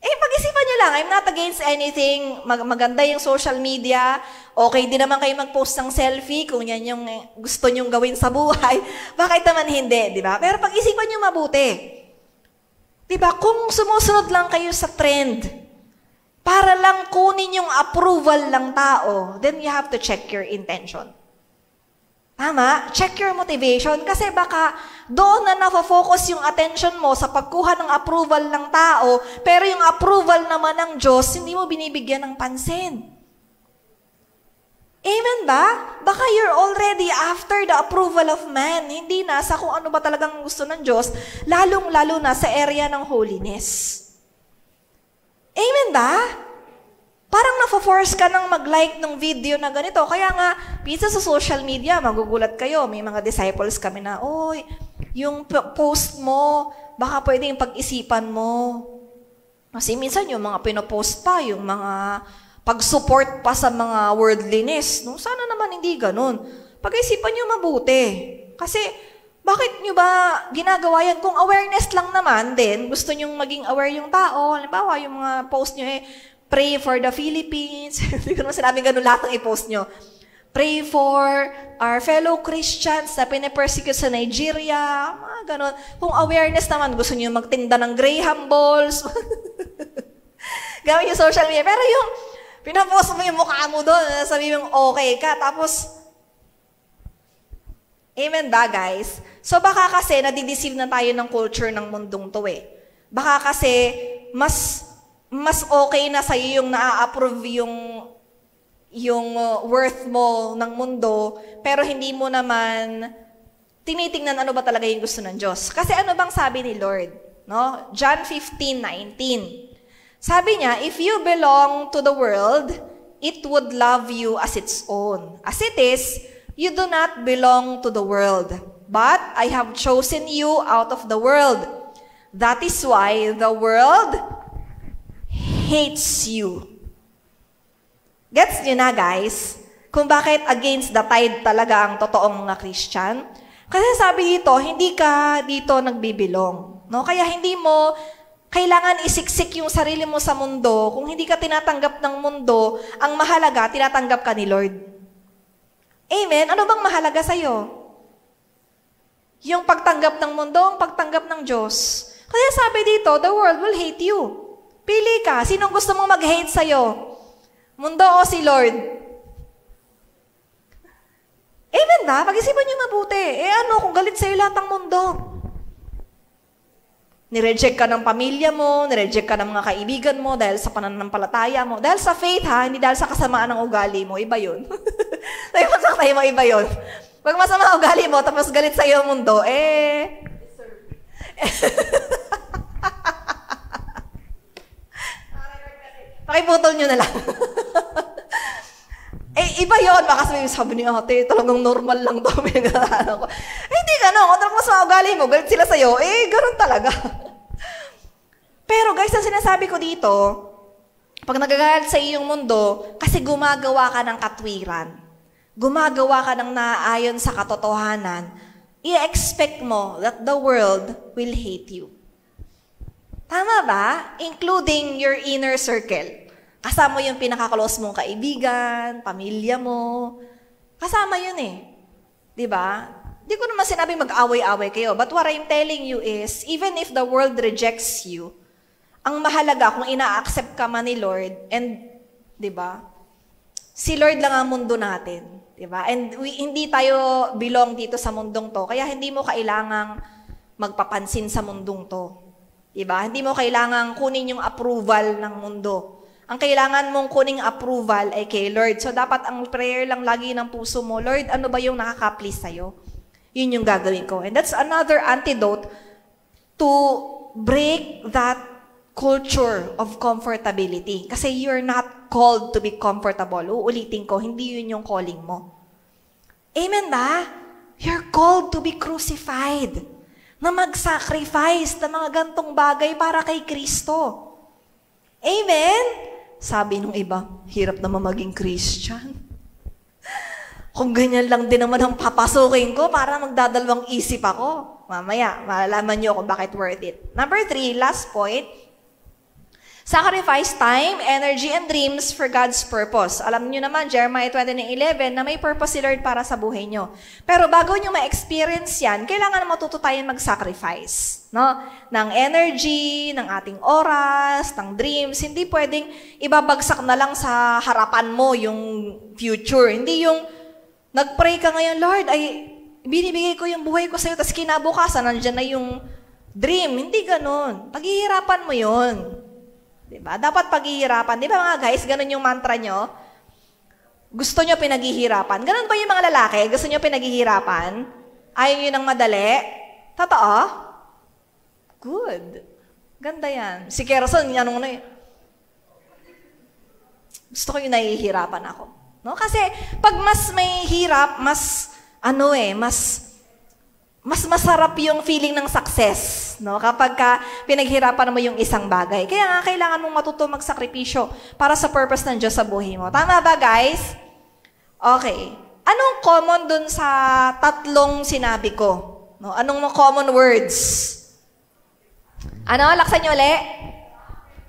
Pag-isipan nyo lang, I'm not against anything. Maganda yung social media. Okay din naman kayo mag-post ng selfie kung yan yung gusto nyong gawin sa buhay. Bakit naman hindi, di ba? Pero pag-isipan nyo mabuti. Di ba? Kung sumusunod lang kayo sa trend, para lang kunin yung approval ng tao, then you have to check your intention. Tama? Check your motivation. Kasi baka doon na nafo-focus yung attention mo sa pagkuha ng approval ng tao, pero yung approval naman ng Diyos, hindi mo binibigyan ng pansin. Amen ba? Baka you're already after the approval of man, hindi na sa kung ano ba talagang gusto ng Diyos, lalong-lalo na sa area ng holiness. Amen ba? Parang na-force ka nang mag-like ng video na ganito. Kaya nga, minsan sa social media, magugulat kayo. May mga disciples kami na, yung post mo, baka pwedeng pag-isipan mo. Kasi minsan yung mga pinopost pa, yung mga pag-support pa sa mga worldliness. No? Sana naman hindi ganun. Pag-isipan nyo mabuti. Kasi, bakit nyo ba ginagawa yan? Kung awareness lang naman din, gusto nyong maging aware yung tao, halimbawa yung mga post nyo pray for the Philippines. Hindi ko naman sinabing ganun lahat ng i-post nyo. Pray for our fellow Christians na pinapersecute sa Nigeria. Mga ganun. Kung awareness naman, gusto nyo magtinda ng Graham balls. Gawin yung social media. Pero yung pinapost mo yung mukha mo doon, sabi mong okay ka, tapos amen ba, guys? So baka kasi nadideceive na tayo ng culture ng mundong to Baka kasi mas okay na sa'yo yung na-approve yung worth mo ng mundo, pero hindi mo naman tinitingnan ano ba talaga yung gusto ng Diyos. Kasi ano bang sabi ni Lord? No? John 15:19. Sabi niya, if you belong to the world, it would love you as its own. As it is, you do not belong to the world, but I have chosen you out of the world. That is why the world hates you. Gets nyo na, guys? Kung bakit against the tide talaga ang totoong mga Christian? Kasi sabi dito, hindi ka dito nagbibilong. No? Kaya hindi mo kailangan isiksik yung sarili mo sa mundo. Kung hindi ka tinatanggap ng mundo, ang mahalaga, tinatanggap ka ni Lord. Amen? Ano bang mahalaga sa'yo? Yung pagtanggap ng mundo, ang pagtanggap ng Diyos. Kaya sabi dito, the world will hate you. Pili ka. Sinong gusto mong mag-hate sa'yo? Mundo o si Lord? Amen ba? Pag-isipan niyo mabuti. Kung galit sa'yo lahat ng mundo? Nireject ka ng pamilya mo, nireject ka ng mga kaibigan mo dahil sa pananampalataya mo. Dahil sa faith, hindi dahil sa kasamaan ng ugali mo. Iba yun. Sabi mo sa tayo mo, iba yun. Pag masama ang ugali mo, tapos galit sa'yo ang mundo, pakiputol nyo na lang. Iba yun. Baka sabi ni ate, talagang normal lang daw. Hindi gano'n. Kung talagang masama ugali mo, galit sila sa'yo, gano'n talaga. Pero guys, ang sinasabi ko dito, pag nagagalit sa iyong mundo, kasi gumagawa ka ng katwiran, gumagawa ka ng naaayon sa katotohanan, i-expect mo that the world will hate you. Tama ba? Including your inner circle. Kasama yung pinaka-close mong kaibigan, pamilya mo. Kasama yun Diba? Di ko naman sinabing mag-away-away kayo. But what I'm telling you is, even if the world rejects you, ang mahalaga kung ina-accept ka man ni Lord, and, diba, si Lord lang ang mundo natin. Diba? And hindi tayo belong dito sa mundong to, kaya hindi mo kailangang magpapansin sa mundong to. Diba? Hindi mo kailangang kunin yung approval ng mundo. Ang kailangan mong kuning approval ay kay Lord. So, dapat ang prayer lang lagi ng puso mo, Lord, ano ba yung nakaka-please sa'yo? Yun yung gagawin ko. And that's another antidote to break that culture of comfortability. Kasi you're not called to be comfortable. Uulitin ko, hindi yun yung calling mo. Amen ba? You're called to be crucified. Na mag-sacrifice ng mga gantong bagay para kay Kristo. Amen? Sabi nung iba, hirap naman maging Christian. Kung ganyan lang din naman ang papasukin ko, para magdadalawang isip ako. Mamaya, malalaman niyo kung bakit worth it. Number 3, last point. Sacrifice time, energy, and dreams for God's purpose. Alam niyo naman, Jeremiah 20:11, na may purpose si Lord para sa buhay niyo. Pero bago niyo ma-experience yan, kailangan matuto tayong mag-sacrifice. No? Ng energy, ng ating oras, ng dreams. Hindi pwedeng ibabagsak na lang sa harapan mo yung future. Hindi yung nag-pray ka ngayon, Lord, ay binibigay ko yung buhay ko sa'yo, tapos kinabukasan, nandiyan na yung dream. Hindi ganun. Paghihirapan mo yun. Diba? Dapat paghihirapan. Di ba mga guys, ganun yung mantra nyo? Gusto nyo pinaghihirapan. Ganun ba yung mga lalaki? Gusto nyo pinaghihirapan? Ayaw nyo ng madali? Totoo? Good. Ganda yan. Si Kerson, anong na gusto ko yung nahihirapan ako. No? Kasi pag mas may hirap, mas masarap yung feeling ng success, no? Kapag pinaghirapan mo yung isang bagay. Kaya nga, kailangan mong matuto magsakripisyo para sa purpose ng Diyos sa buhay mo. Tama ba, guys? Okay. Anong common dun sa tatlong sinabi ko? No? Anong common words? Ano? Laksan nyo ulit?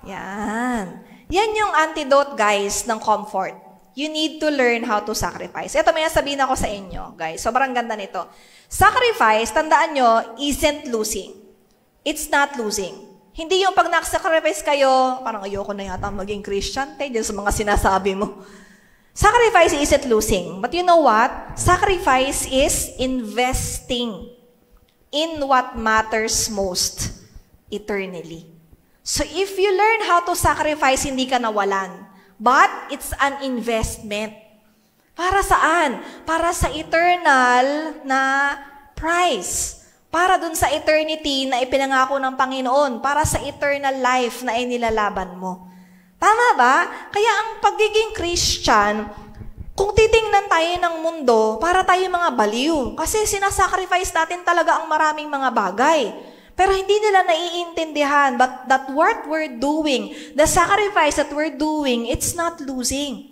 Yan. Yan yung antidote, guys, ng comfort. You need to learn how to sacrifice. Ito, may nasabihin ako sa inyo, guys. Sobrang ganda nito. Sacrifice, tandaan nyo, isn't losing. It's not losing. Hindi yung pag nakasacrifice kayo, parang ayoko na yata maging Christian, dyan sa mga sinasabi mo. Sacrifice isn't losing. But you know what? Sacrifice is investing in what matters most eternally. So if you learn how to sacrifice, hindi ka nawalan. But it's an investment. Para saan? Para sa eternal na prize. Para dun sa eternity na ipinangako ng Panginoon. Para sa eternal life na inilalaban mo. Tama ba? Kaya ang pagiging Christian, kung titingnan tayo ng mundo, para tayo mga baliw. Kasi sinasacrifice natin talaga ang maraming mga bagay. Pero hindi nila naiintindihan that what we're doing, the sacrifice that we're doing, it's not losing.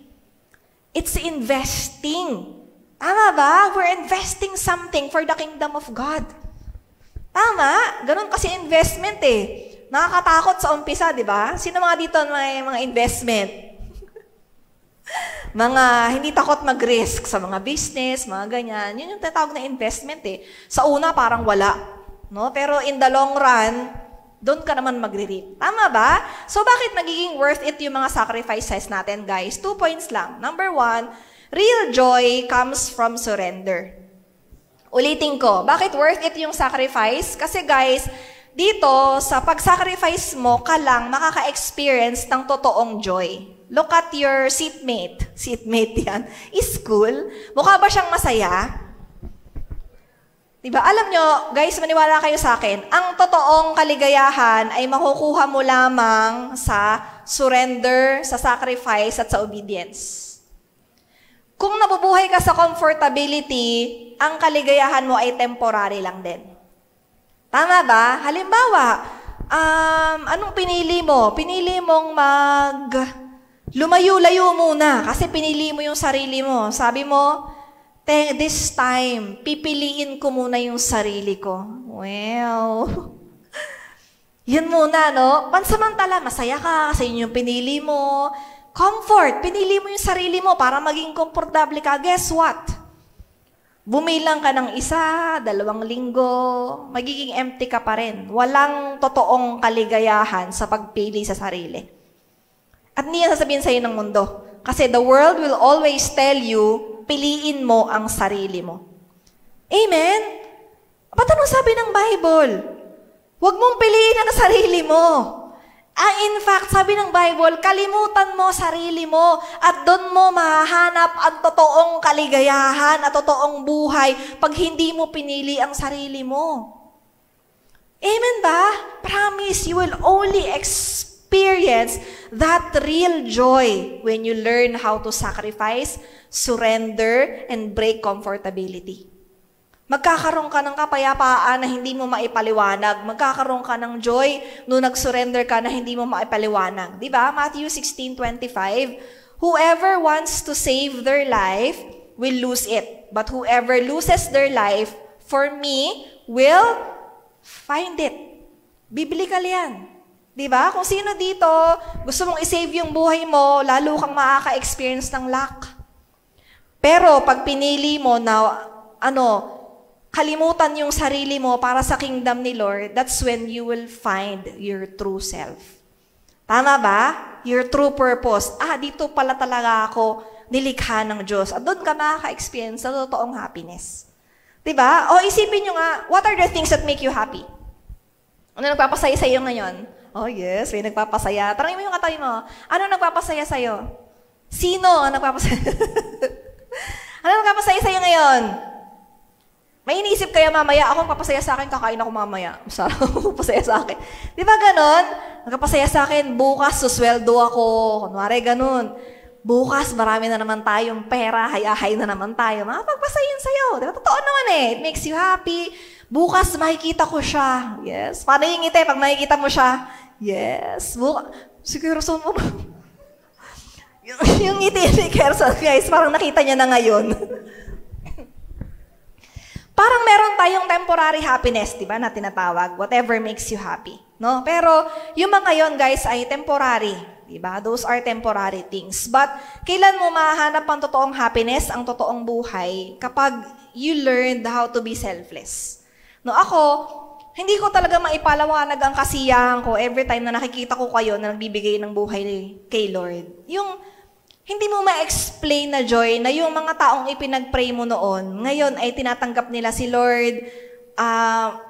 It's investing. Tama ba? We're investing something for the kingdom of God. Tama? Ganun kasi investment eh. Nakakatakot sa umpisa, di ba? Sino mga dito may mga investment? Mga hindi takot mag-risk sa mga business, mga ganyan. Yun yung tatawag na investment eh. Sa una, parang wala. No? Pero in the long run, doon ka naman magre-reap. Tama ba? So bakit magiging worth it yung mga sacrifices natin, guys? 2 points lang. Number 1, real joy comes from surrender. Ulitin ko, bakit worth it yung sacrifice? Kasi guys, dito, sa pag-sacrifice mo, ka lang makaka-experience ng totoong joy. Look at your seatmate. Seatmate yan. Is cool. Mukha ba siyang masaya? Diba? Alam nyo, guys, maniwala kayo sa akin, ang totoong kaligayahan ay makukuha mo lamang sa surrender, sa sacrifice, at sa obedience. Kung nabubuhay ka sa comfortability, ang kaligayahan mo ay temporary lang din. Tama ba? Halimbawa, anong pinili mo? Pinili mong lumayo-layo muna kasi pinili mo yung sarili mo. Sabi mo, this time, pipiliin ko muna yung sarili ko. Well, yun muna, no? Pansamantala, masaya ka kasi yun yung pinili mo. Comfort, pinili mo yung sarili mo para maging komportable ka. Guess what? Bumilang ka ng 1, 2 linggo, magiging empty ka pa rin. Walang totoong kaligayahan sa pagpili sa sarili. At hindi yan sasabihin sa'yo ng mundo. Kasi the world will always tell you, piliin mo ang sarili mo. Amen? Ba't anong sabi ng Bible? Huwag mong piliin ang sarili mo. In fact, sabi ng Bible, kalimutan mo sarili mo at doon mo mahahanap ang totoong kaligayahan at totoong buhay pag hindi mo pinili ang sarili mo. Amen ba? Promise, you will only experience that real joy when you learn how to sacrifice, surrender, and break comfortability. Magkakaroon ka ng kapayapaan na hindi mo maipaliwanag. Magkakaroon ka ng joy nung nag-surrender ka na hindi mo maipaliwanag. Diba? Matthew 16:25, whoever wants to save their life will lose it. But whoever loses their life for me will find it. Biblical yan. Diba? Kung sino dito, gusto mong isave yung buhay mo, lalo kang makaka-experience ng lack. Pero pag pinili mo na, kalimutan yung sarili mo para sa kingdom ni Lord, that's when you will find your true self. Tama ba? Your true purpose. Dito pala talaga ako nilikha ng Diyos. At doon ka makaka-experience sa totoong happiness. Diba? O isipin nyo nga, what are the things that make you happy? Ano nagpapasaya sa'yo ngayon? Oh yes, may nagpapasaya. Tarangin mo yung katabi mo. Ano nagpapasaya sa'yo? Sino ang nagpapasaya? Ano nagpapasaya sa'yo ngayon? May iniisip kaya mamaya, ako papasaya sa akin, kakain ako mamaya. Masarap papasaya sa akin. Di ba ganon? Nagpapasaya sa akin, bukas susweldo ako. Kunwari ganon. Bukas marami na naman tayong pera, hayahay na naman tayo. Makapagpasayin sa'yo. Di ba? Totoo naman eh. It makes you happy. Bukas makikita ko siya. Yes. Paano yung ngiti pag makikita mo siya? Yes. Siguro mo. yung ngiti ni Kerson, guys, parang nakita niya na ngayon. Parang meron tayong temporary happiness, di ba, na tinatawag, whatever makes you happy, no? Pero yung mga yon, guys, ay temporary, di ba? Those are temporary things. But kailan mo mahanap ang totoong happiness, ang totoong buhay, kapag you learned how to be selfless. No, ako, hindi ko talaga maipalawanag ang kasiyahan ko every time na nakikita ko kayo na nagbibigay ng buhay kay Lord. Yung hindi mo ma-explain na joy na yung mga taong ipinag-pray mo noon, ngayon ay tinatanggap nila si Lord,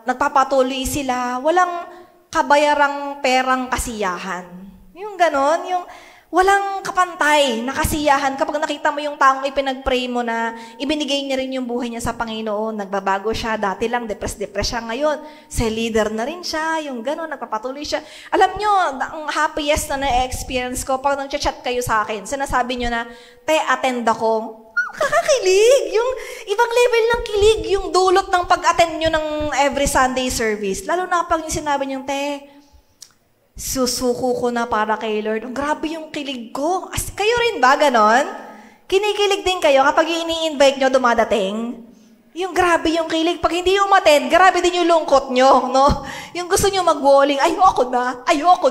nagpapatuloy sila, walang kabayarang perang kasiyahan. Yung ganon, yung walang kapantay na kasiyahan kapag nakita mo yung taong ipinag-pray mo na ibinigay niya rin yung buhay niya sa Panginoon, nagbabago siya, dati lang depressed siya ngayon, leader na rin siya, yung ganon, nagpapatuloy siya. Alam nyo, ang happiest na na-experience ko, pag nag-chat kayo sa akin, sinasabi nyo na, attend ako, kakakilig, yung ibang level ng kilig, yung dulot ng pag-attend nyo ng every Sunday service, lalo na kapag yung sinabi nyo, susuko ko na para kay Lord. Grabe yung kilig ko. Kayo rin ba, ganon? Kinikilig din kayo kapag ini-invite nyo dumadating? Yung grabe yung kilig. Pag hindi umattend, grabe din yung lungkot nyo, no? Yung gusto nyo mag-walling, ayoko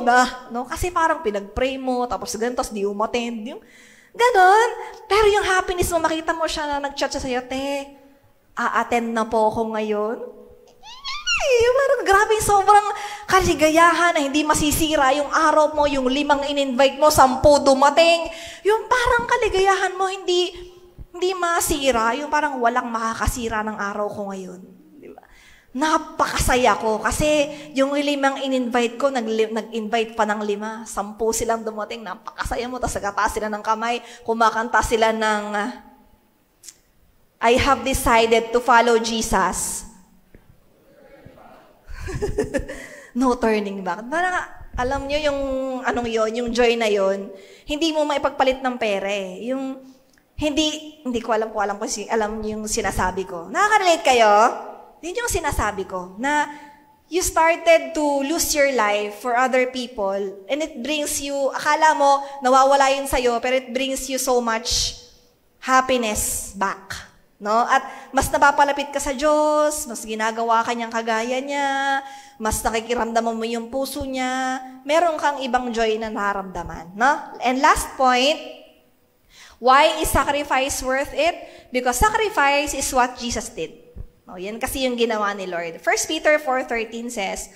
na, no? Kasi parang pinag-pray mo, tapos ganun, tapos di umattend. Yung ganon. Pero yung happiness mo, makita mo siya na nag-chat siya sa'yo, a-attend na po ako ngayon. Parang grabe, sobrang kaligayahan na hindi masisira yung araw mo, yung 5 in-invite mo, 10 dumating. Yung parang kaligayahan mo, hindi masira, yung parang walang makakasira ng araw ko ngayon. Diba? Napakasaya ko kasi yung 5 in-invite ko, nag-invite pa ng 5, 10 silang dumating, napakasaya mo, tapos nagataas sila ng kamay, kumakanta sila ng I have decided to follow Jesus. No turning back. Parang, alam nyo yung, yung joy na yon, hindi mo maipagpalit ng pera eh. Yung, hindi ko alam kung alam yung sinasabi ko. Nakaka-relate kayo? Yun yung sinasabi ko, na you started to lose your life for other people, and it brings you, akala mo, nawawala yun sa'yo, pero it brings you so much happiness back. No? At mas napapalapit ka sa Diyos, mas ginagawa ka niyang kagaya niya, mas nakikiramdaman mo yung puso niya, meron kang ibang joy na nararamdaman. No? And last point, why is sacrifice worth it? Because sacrifice is what Jesus did. No, yan kasi yung ginawa ni Lord. 1 Peter 4:13 says,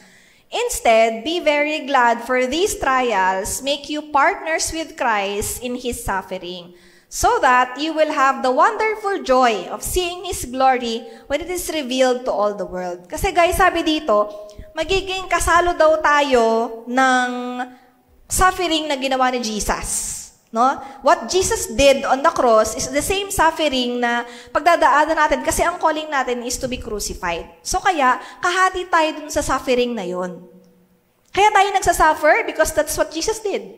instead, be very glad for these trials make you partners with Christ in His suffering, so that you will have the wonderful joy of seeing His glory when it is revealed to all the world. Kasi guys, sabi dito, magiging kasalo daw tayo ng suffering na ginawa ni Jesus. No? What Jesus did on the cross is the same suffering na pagdadaanan natin kasi ang calling natin is to be crucified. So kaya, kahati tayo dun sa suffering na yon. Kaya tayo nagsasuffer because that's what Jesus did.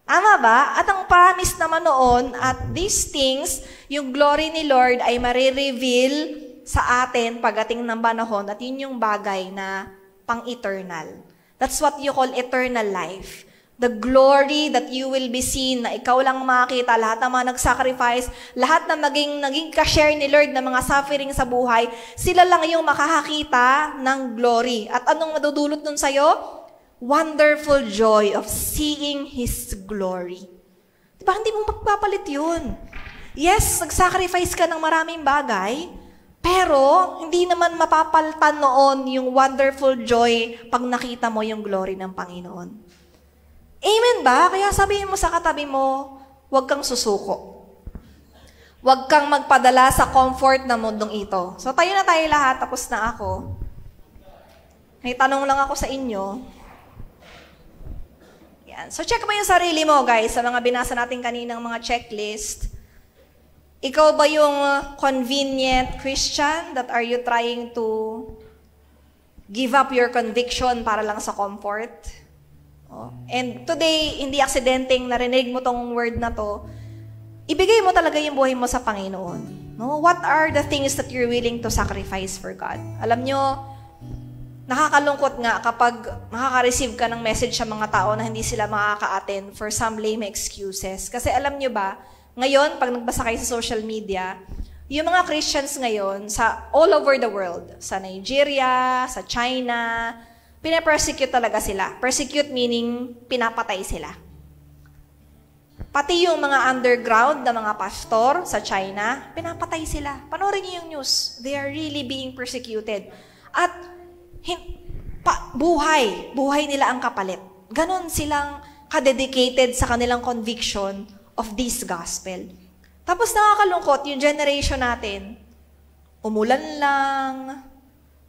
Tama ba? At ang promise naman noon at these things, yung glory ni Lord ay marireveal sa atin pagdating ng panahon at yun yung bagay na pang-eternal. That's what you call eternal life. The glory that you will be seen, na ikaw lang makakita, lahat ng mga nag-sacrifice, lahat na naging ka-share ni Lord ng mga suffering sa buhay, sila lang yung makakakita ng glory. At anong madudulot nun sa'yo? Wonderful joy of seeing His glory. Diba, hindi mo magpapalit yun. Yes, nag-sacrifice ka ng maraming bagay, pero hindi naman mapapalitan noon yung wonderful joy pag nakita mo yung glory ng Panginoon. Amen ba? Kaya sabihin mo sa katabi mo, huwag kang susuko. Huwag kang magpadala sa comfort na mundong ito. So tayo na tayo lahat, tapos na ako. May tanong lang ako sa inyo. Yan. So check mo yung sarili mo, guys, sa mga binasa natin kaninang mga checklist. Ikaw ba yung convenient Christian that are you trying to give up your conviction para lang sa comfort? And today, hindi aksidenteng narinig mo tong word na to, ibigay mo talaga yung buhay mo sa Panginoon. No? What are the things that you're willing to sacrifice for God? Alam nyo, nakakalungkot nga kapag makaka-receive ka ng message sa mga tao na hindi sila makaka-attend for some lame excuses. Kasi alam nyo ba, ngayon, pag nagbasa kayo sa social media, yung mga Christians ngayon, sa all over the world, sa Nigeria, sa China, pinapersecute talaga sila. Persecute meaning pinapatay sila. Pati yung mga underground na mga pastor sa China, pinapatay sila. Panoorin niyo yung news. They are really being persecuted. At buhay nila ang kapalit. Ganon silang kadedicated sa kanilang conviction of this gospel. Tapos nakakalungkot, yung generation natin, umulan lang,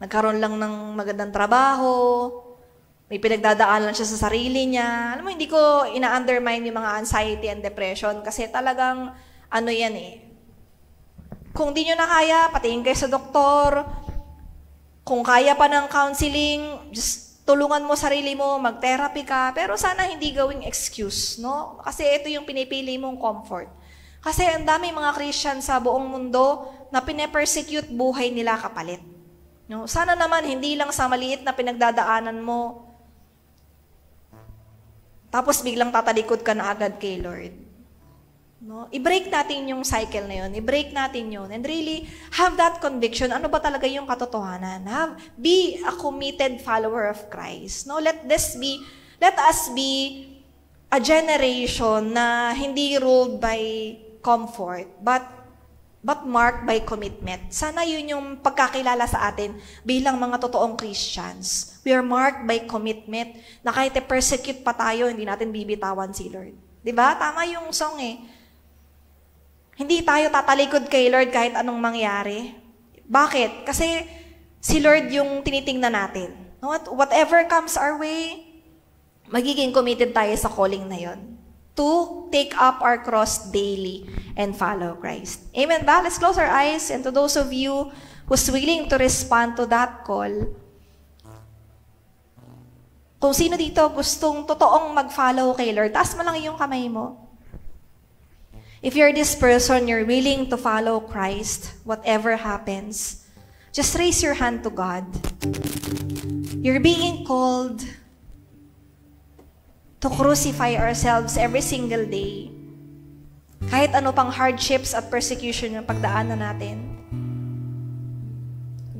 nagkaroon lang ng magandang trabaho, may pinagdadaanan siya sa sarili niya. Alam mo, hindi ko ina-undermine yung mga anxiety and depression kasi talagang, ano yan eh. Kung di nyo na kaya, patingin kayo sa doktor. Kung kaya pa ng counseling, just tulungan mo sarili mo, mag-therapy ka. Pero sana hindi gawing excuse, no? Kasi ito yung pinipili mong comfort. Kasi ang dami mga Christian sa buong mundo na pine-persecute buhay nila kapalit. No? Sana naman, hindi lang sa maliit na pinagdadaanan mo, tapos biglang tatalikod ka na agad kay Lord. No? I-break natin yung cycle na yun. I-break natin yun. And really, have that conviction. Ano ba talaga yung katotohanan? Be a committed follower of Christ. No? Let us be a generation na hindi ruled by comfort, but marked by commitment. Sana yun yung pagkakilala sa atin bilang mga totoong Christians. We are marked by commitment na kahit persecute pa tayo, hindi natin bibitawan si Lord. Diba? Tama yung song eh. Hindi tayo tatalikod kay Lord kahit anong mangyari. Bakit? Kasi si Lord yung tinitingnan natin. Whatever comes our way, magiging committed tayo sa calling na yon. To take up our cross daily and follow Christ. Amen ba? Let's close our eyes. And to those of you who's willing to respond to that call, kung sino dito gustong totoong mag-follow kay Lord, taas mo lang yung kamay mo. If you're this person, you're willing to follow Christ, whatever happens, just raise your hand to God. You're being called to crucify ourselves every single day. Kahit ano pang hardships at persecution yung pagdaanan natin.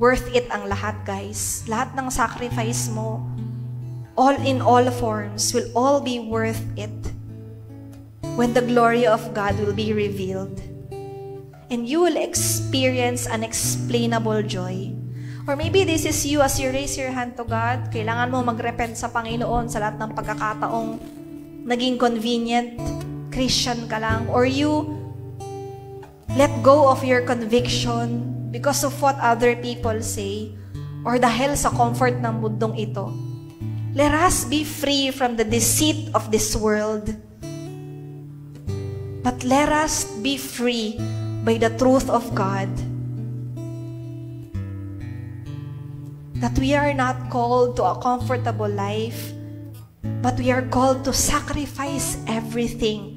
Worth it ang lahat, guys. Lahat ng sacrifice mo, all in all forms, will all be worth it when the glory of God will be revealed. And you will experience unexplainable joy. Or maybe this is you as you raise your hand to God. Kailangan mo mag-repent sa Panginoon sa lahat ng pagkakataong naging convenient Christian ka lang. Or you let go of your conviction because of what other people say. or dahil sa comfort ng mundong ito. Let us be free from the deceit of this world. But let us be free by the truth of God. That we are not called to a comfortable life, but we are called to sacrifice everything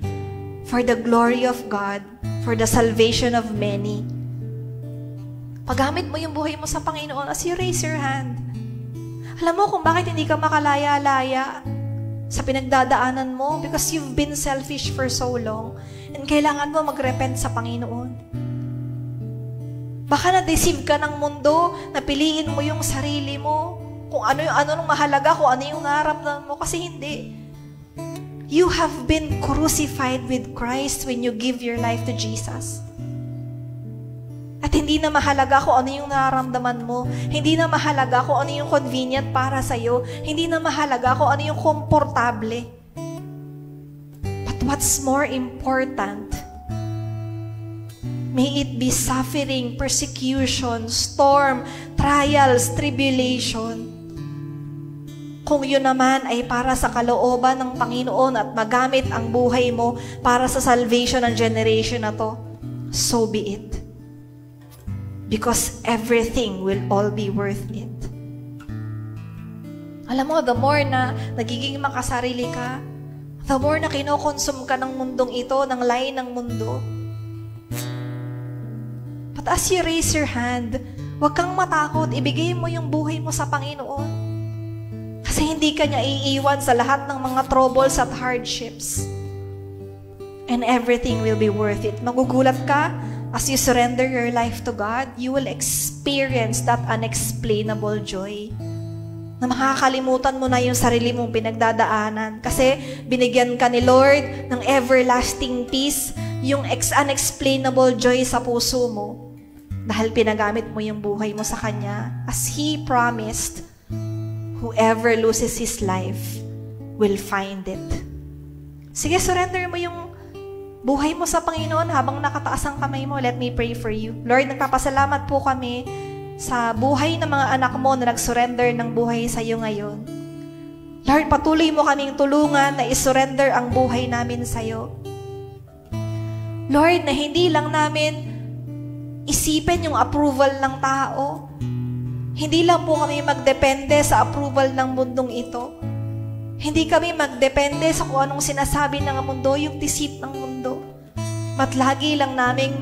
for the glory of God, for the salvation of many. Paggamit mo yung buhay mo sa Panginoon as you raise your hand. Alam mo kung bakit hindi ka makalaya-laya sa pinagdadaanan mo? Because you've been selfish for so long. And kailangan mo mag-repent sa Panginoon. Baka na-deceive ka ng mundo, napiliin mo yung sarili mo, kung ano nung mahalaga, kung ano yung naramdaman mo, kasi hindi. You have been crucified with Christ when you give your life to Jesus. At hindi na mahalaga kung ano yung nararamdaman mo. Hindi na mahalaga kung ano yung convenient para sa'yo. Hindi na mahalaga kung ano yung komportable. But what's more important, may it be suffering, persecution, storm, trials, tribulation. Kung yun naman ay para sa kalooban ng Panginoon at magamit ang buhay mo para sa salvation ng generation na to, so be it. Because everything will all be worth it. Alam mo, the more na nagiging makasarili ka, the more na kinokonsume ka ng mundong ito, ng lain ng mundo. But as you raise your hand, huwag kang matakot, ibigay mo yung buhay mo sa Panginoon. Kasi hindi ka niya iiwan sa lahat ng mga troubles at hardships. And everything will be worth it. Magugulat ka, as you surrender your life to God, you will experience that unexplainable joy. Na makakalimutan mo na yung sarili mong pinagdadaanan. Kasi binigyan ka ni Lord ng everlasting peace, yung unexplainable joy sa puso mo. Dahil pinagamit mo yung buhay mo sa Kanya. As He promised, whoever loses his life will find it. Sige, surrender mo yung buhay mo sa Panginoon habang nakataas ang kamay mo. Let me pray for you. Lord, nagpapasalamat po kami sa buhay ng mga anak mo na nag-surrender ng buhay sa iyo ngayon. Lord, patuloy mo kaming tulungan na isurrender ang buhay namin sa iyo. Lord, na hindi lang namin isipin yung approval ng tao. Hindi lang po kami magdepende sa approval ng mundong ito. Hindi kami magdepende sa kung anong sinasabi ng mundo, yung deceit ng mundo. But lagi lang naming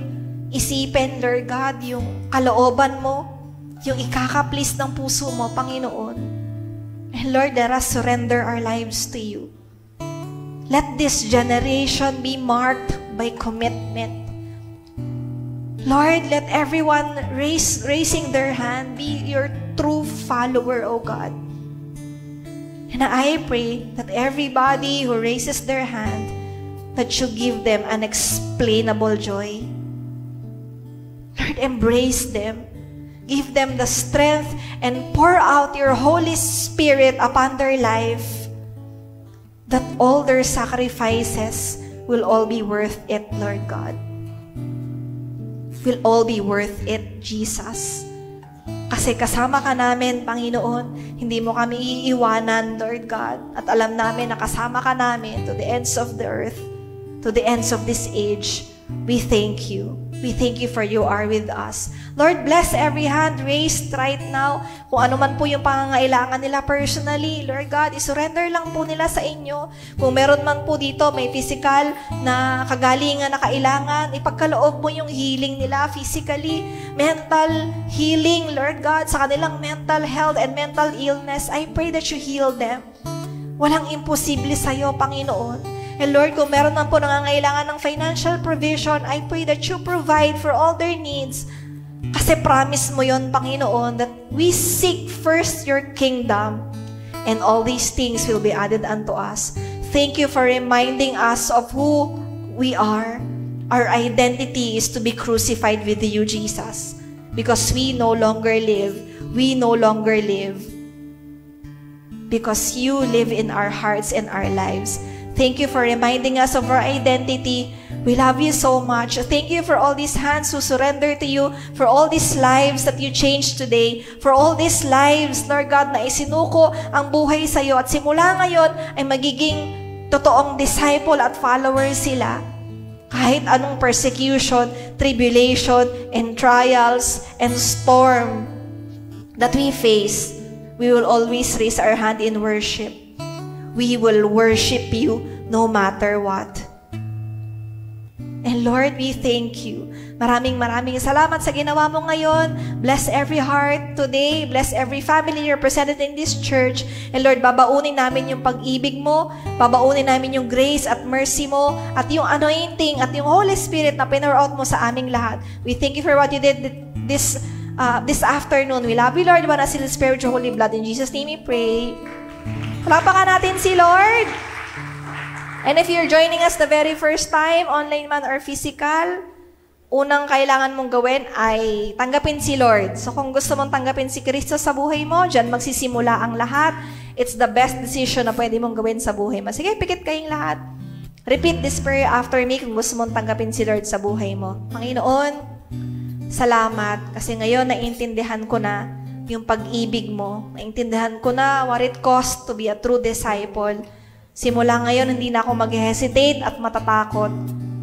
isipin, Lord God, yung kalooban mo, yung ikaka-please ng puso mo, Panginoon. And Lord, let us surrender our lives to you. Let this generation be marked by commitment. Lord, let everyone raising their hand be your true follower, O God. And I pray that everybody who raises their hand, that you give them unexplainable joy. Lord, embrace them. Give them the strength and pour out your Holy Spirit upon their life, that all their sacrifices will all be worth it, Lord God. Will all be worth it, Jesus. Kasi kasama ka namin, Panginoon. Hindi mo kami iiwanan, Lord God. At alam namin na kasama ka namin to the ends of the earth, to the ends of this age. We thank you. We thank you for you are with us. Lord, bless every hand raised right now. Kung ano man po yung pangangailangan nila personally, Lord God, isurrender lang po nila sa inyo. Kung meron man po dito, may physical na kagalingan na kailangan, ipagkaloob mo yung healing nila physically, mental healing, Lord God, sa kanilang mental health and mental illness. I pray that you heal them. Walang imposible sa'yo, Panginoon. And Lord, kung meron man po nangangailangan ng financial provision, I pray that you provide for all their needs. Kasi promise mo yon, Panginoon, that we seek first your kingdom and all these things will be added unto us. Thank you for reminding us of who we are. Our identity is to be crucified with you, Jesus. Because we no longer live. We no longer live. Because you live in our hearts and our lives. Thank you for reminding us of our identity. We love you so much. Thank you for all these hands who surrender to you, for all these lives that you changed today, for all these lives, Lord God, na isinuko ang buhay sa iyo at simula ngayon ay magiging totoong disciple at follower sila. Kahit anong persecution, tribulation, and trials, and storm that we face, we will always raise our hand in worship. We will worship you no matter what. And Lord, we thank you. Maraming salamat sa ginawa mo ngayon. Bless every heart today. Bless every family represented in this church. And Lord, babaunin namin yung pag-ibig mo. Babaunin namin yung grace at mercy mo. At yung anointing at yung Holy Spirit na pinur out mo sa aming lahat. We thank you for what you did this afternoon. We love you, Lord. Manasil spiritual holy blood. In Jesus' name we pray. Palapakan natin si Lord. And if you're joining us the very first time, online man or physical, unang kailangan mong gawin ay tanggapin si Lord. So kung gusto mong tanggapin si Kristo sa buhay mo, dyan magsisimula ang lahat. It's the best decision na pwede mong gawin sa buhay mo. Sige, pikit kayong lahat. Repeat this prayer after me kung gusto mong tanggapin si Lord sa buhay mo. Panginoon, salamat kasi ngayon naiintindihan ko na yung pag-ibig mo. Naiintindihan ko na what it costs to be a true disciple. Simula ngayon, hindi na ako mag-hesitate at matatakot.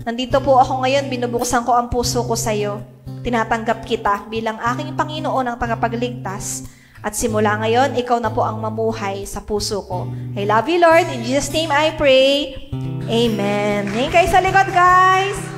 Nandito po ako ngayon, binubuksan ko ang puso ko sa iyo. Tinatanggap kita bilang aking Panginoon ang tagapagligtas. At simula ngayon, ikaw na po ang mamuhay sa puso ko. I love you, Lord. In Jesus' name I pray. Amen. Ngayon kayo sa likod, guys.